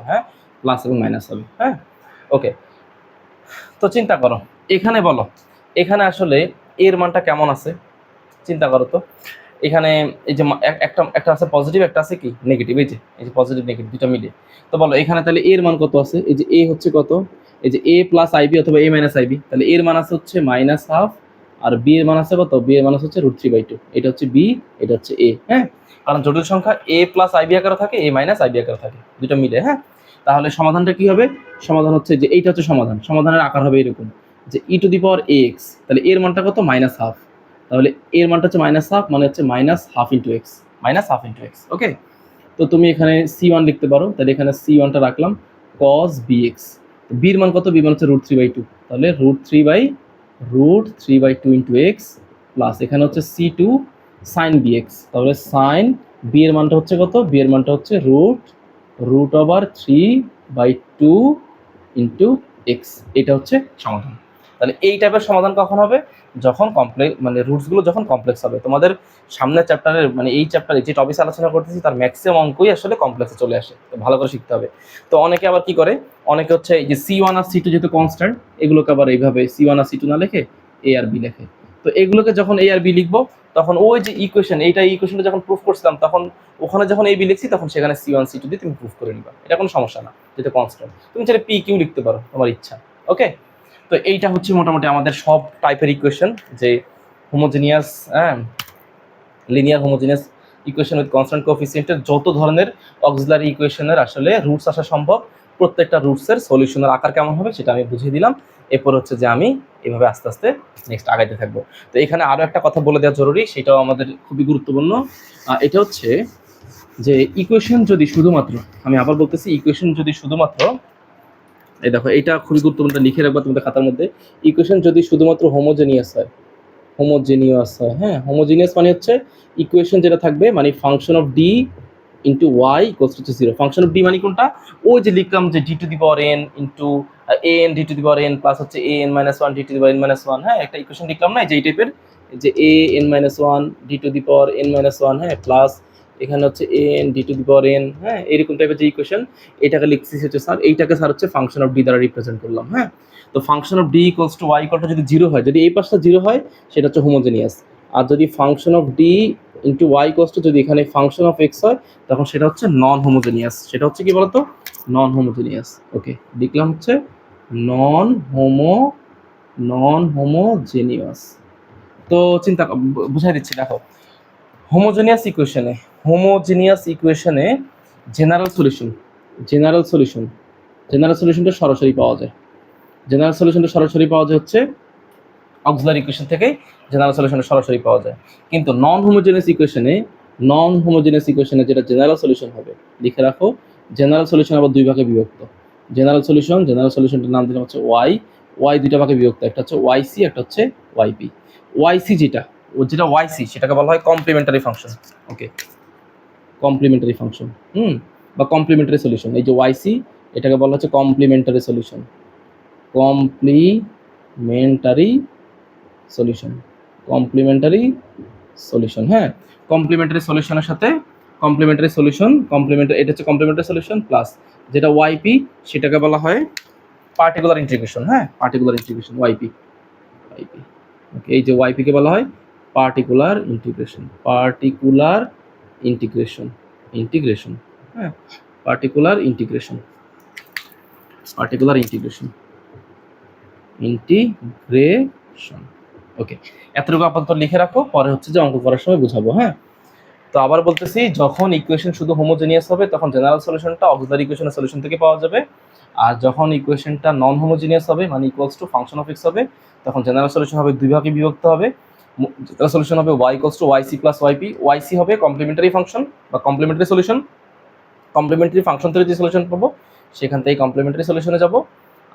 হ্যাঁ, প্লাস এবং মাইনাস হবে। হ্যাঁ, ওকে, তো চিন্তা করো এখানে, বলো এখানে আসলে এর মানটা কেমন আছে, চিন্তা করো তো। এখানে এই যে একটা আছে পজিটিভ, একটা আছে কি নেগেটিভ, এই যে পজিটিভ নেগেটিভ দুটো মিলে। তো বলো এখানে তাহলে এর মান কত আছে, এই যে এ হচ্ছে কত, এই যে এ প্লাস আইবি অথবা এ মাইনাস আইবি, তাহলে এর মান আছে হচ্ছে মাইনাস হাফ, আর বি এর মান আছে কত, বি এর মান হচ্ছে রুট থ্রি বাই টু। এটা হচ্ছে বি, এটা হচ্ছে এ। হ্যাঁ, কারণ জটিল সংখ্যা এ প্লাস আইবি আকারে থাকে, এ মাইনাস আইবি আকারে থাকে, দুটো মিলে। হ্যাঁ, তাহলে সমাধানটা কি হবে, সমাধান হচ্ছে যে এইটা হচ্ছে সমাধানের আকার হবে এরকম, যে e to the power x, তাহলে এর মানটা কত, মাইনাস হাফ, তাহলে এর মানটা হচ্ছে মাইনাস হাফ, মানে হচ্ছে minus half into x. Okay, তো তুমি এখানে সি ওয়ান লিখতে পারো, তাহলে এখানে সি ওয়ানটা রাখলাম কস বিএক্স, বির মান কত, বি মান হচ্ছে রুট থ্রি বাই টু, তাহলে root three by two into x plus এখানে হচ্ছে সি টু সাইন বিএক্স, তাহলে সাইন বি এর মানটা হচ্ছে কত, বি এর মানটা হচ্ছে root over three by two into x. এটা হচ্ছে সমাধান। তাহলে এই টাইপের সমাধান কখন হবে, যখন কমপ্লেক্স, মানে রুটসগুলো যখন কমপ্লেক্স হবে। তোমাদের সামনের চ্যাপ্টারের, মানে এই চ্যাপ্টারে যে টপিক আলোচনা করতেছি তার ম্যাক্সিমাম অঙ্কই আসলে কমপ্লেক্সে চলে আসে, তো ভালো করে শিখতে হবে। তো অনেকে আবার কি করে, অনেকে হচ্ছে এই যে সি ওয়ান আর সি টু যেহেতু কনস্ট্যান্ট, এগুলোকে আবার এইভাবে সি ওয়ান আর সি টু না লিখে এ আর বি লেখে। তো এগুলোকে যখন এ আর বি লিখবো, তখন ওই যে ইকুয়েশনটা যখন প্রুফ করছিলাম, তখন ওখানে যখন এই বি লিখছি, তখন সেখানে সি ওয়ান সি টু দিয়ে তুমি প্রুফ করে নিবা, এটা কোনো সমস্যা না, যেটা কনস্ট্যান্ট। তুমি চাইলে পি কিউ লিখতে পারো, তোমার ইচ্ছা। ওকে, তো এইটা হচ্ছে মোটামুটি আমাদের সব টাইপের ইকুয়েশন, যে homogeneous, linear homogeneous equation with constant কোএফিসিয়েন্টের যত ধরনের অক্সিলারি ইকুয়েশনের আসলে রুটস আসা সম্ভব, প্রত্যেকটা রুটসের সলিউশনের আকার কেমন হবে সেটা আমি বুঝিয়ে দিলাম। এরপর হচ্ছে যে আমি এভাবে আস্তে আস্তে নেক্সট আগাইতে থাকবো। তো এখানে আরও একটা কথা বলে দেওয়া জরুরি, সেটাও আমাদের খুবই গুরুত্বপূর্ণ। এটা হচ্ছে যে ইকুয়েশন যদি শুধুমাত্র, আমি আবার বলতেছি, ইকুয়েশন যদি শুধুমাত্র, এই দেখো এটা খুবই গুরুত্বপূর্ণ, লিখে রাখবো তোমাদের খাতার মধ্যে, ইকুয়েশন যদি শুধুমাত্র হোমোজেনিয়াস হয়, হোমোজেনিয়াস হয়, হ্যাঁ, হোমোজেনিয়াস মানে হচ্ছে ইকুয়েশন যেটা থাকবে মানে function of D into y equals to 0। Function of d মানে কোনটা, ওই যে লিখলাম যে d to the power n into a n d to the power n plus হচ্ছে a n minus one d to the power n minus one, হ্যাঁ, একটা ইকুয়েশন লিখলাম না যে এই টাইপের, যে a n minus one d to the power n minus one, হ্যাঁ, প্লাস এখানে হচ্ছে a n d to the power N, হ্যাঁ, এরকম টাইপের যে ইকুয়েশন, এটাকে লিখছি হচ্ছে স্যার, এইটাকে স্যার হচ্ছে ফাংশন অফ ডি দ্বারা রিপ্রেজেন্ট করলাম, হ্যাঁ। তো function of D equals to y equal to যদি 0 হয়, যদি এই পাশটা 0 হয় সেটা হচ্ছে হোমোজেনিয়াস, আর যদি function of D into y equals to যদি এখানে ফাংশন অফ এক্স হয় তখন সেটা হচ্ছে নন হোমোজেনিয়াস। সেটা হচ্ছে কি বলতো, নন হোমোজেনিয়াস। ওকে, লিখলাম হচ্ছে নন হোমোজেনিয়াস। তো বুঝাই দিচ্ছি, দেখো, হোমোজেনিয়াস ইকুয়েশনে জেনারেল সলিউশনটা সরাসরি পাওয়া যায়। হচ্ছে অক্সিলারি ইকুয়েশন থেকে জেনারেল সলিউশনটা সরাসরি পাওয়া যায়। কিন্তু নন হোমোজেনিয়াস ইকুয়েশনে যেটা জেনারেল সলিউশন হবে, লিখে রাখো, জেনারেল সলিউশন আবার দুই ভাগে বিভক্ত। জেনারেল সলিউশনটার নাম দিলাম হচ্ছে ওয়াই দুইটা ভাগে বিভক্ত, একটা হচ্ছে ওয়াইসি, একটা হচ্ছে ওয়াইপি। ওয়াইসি যেটা ওয়াইসি সেটাকে বলা হয় কমপ্লিমেন্টারি ফাংশন। ওকে, কমপ্লিমেন্টারি ফাংশন, বা কমপ্লিমেন্টারি সলিউশন। এই যে ওয়াইসি, এটাকে বলা হচ্ছে কমপ্লিমেন্টারি সলিউশন, কমপ্লিমেন্টারি সলিউশন, হ্যাঁ। কমপ্লিমেন্টারি সলিউশনের সাথে কমপ্লিমেন্টারি এটা হচ্ছে কমপ্লিমেন্টারি সলিউশন প্লাস যেটা ওয়াইপি, সেটাকে বলা হয় পার্টিকুলার ইন্টিগ্রেশন, হ্যাঁ, পার্টিকুলার ইন্টিগ্রেশন ওয়াইপি। ওকে, এই যে ওয়াইপি কে বলা হয় পার্টিকুলার ইন্টিগ্রেশন, হ্যাঁ, পার্টিকুলার ইন্টিগ্রেশন। ওকে, এতটুকু আপাতত লিখে রাখো, পরে হচ্ছে যে অঙ্ক করার সময় বুঝাবো, হ্যাঁ। তো আবার বলতেছি, যখন ইকুয়েশন শুধু হোমোজেনিয়াস হবে তখন জেনারেল সলিউশনটা অক্সিলারি ইকুয়েশনের সলিউশন থেকে পাওয়া যাবে, আর যখন ইকুয়েশনটা নন হোমোজেনিয়াস হবে মানে equals to function of x হবে তখন জেনারেল সলিউশন হবে দুই ভাগে বিভক্ত হবে। জেনারেল সলিউশন হবে y equals to y c plus y p. Y c হবে কমপ্লিমেন্টারি ফাংশন বা কমপ্লিমেন্টারি সলিউশন, কমপ্লিমেন্টারি ফাংশন থেকে যে সলিউশন পাবো সেখান থেকে কমপ্লিমেন্টারি সলিউশনে যাব।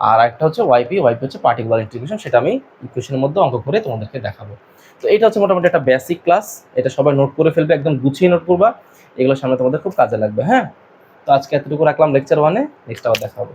আর একটা হচ্ছে ওয়াইপি হচ্ছে পার্টিকুলার ইন্টিগ্রেশন, সেটা আমি ইকুয়েশনের মধ্যে অঙ্ক করে তোমাদেরকে দেখাবো। তো এটা হচ্ছে মোটামুটি একটা বেসিক ক্লাস, এটা সবাই নোট করে ফেলবে, একদম গুছিয়ে নোট করবা, এগুলো সামনে তোমাদের খুব কাজে লাগবে, হ্যাঁ। তো আজকে এতটুকু রাখলাম লেকচার 1-এ, নেক্সট আবার দেখা হবে।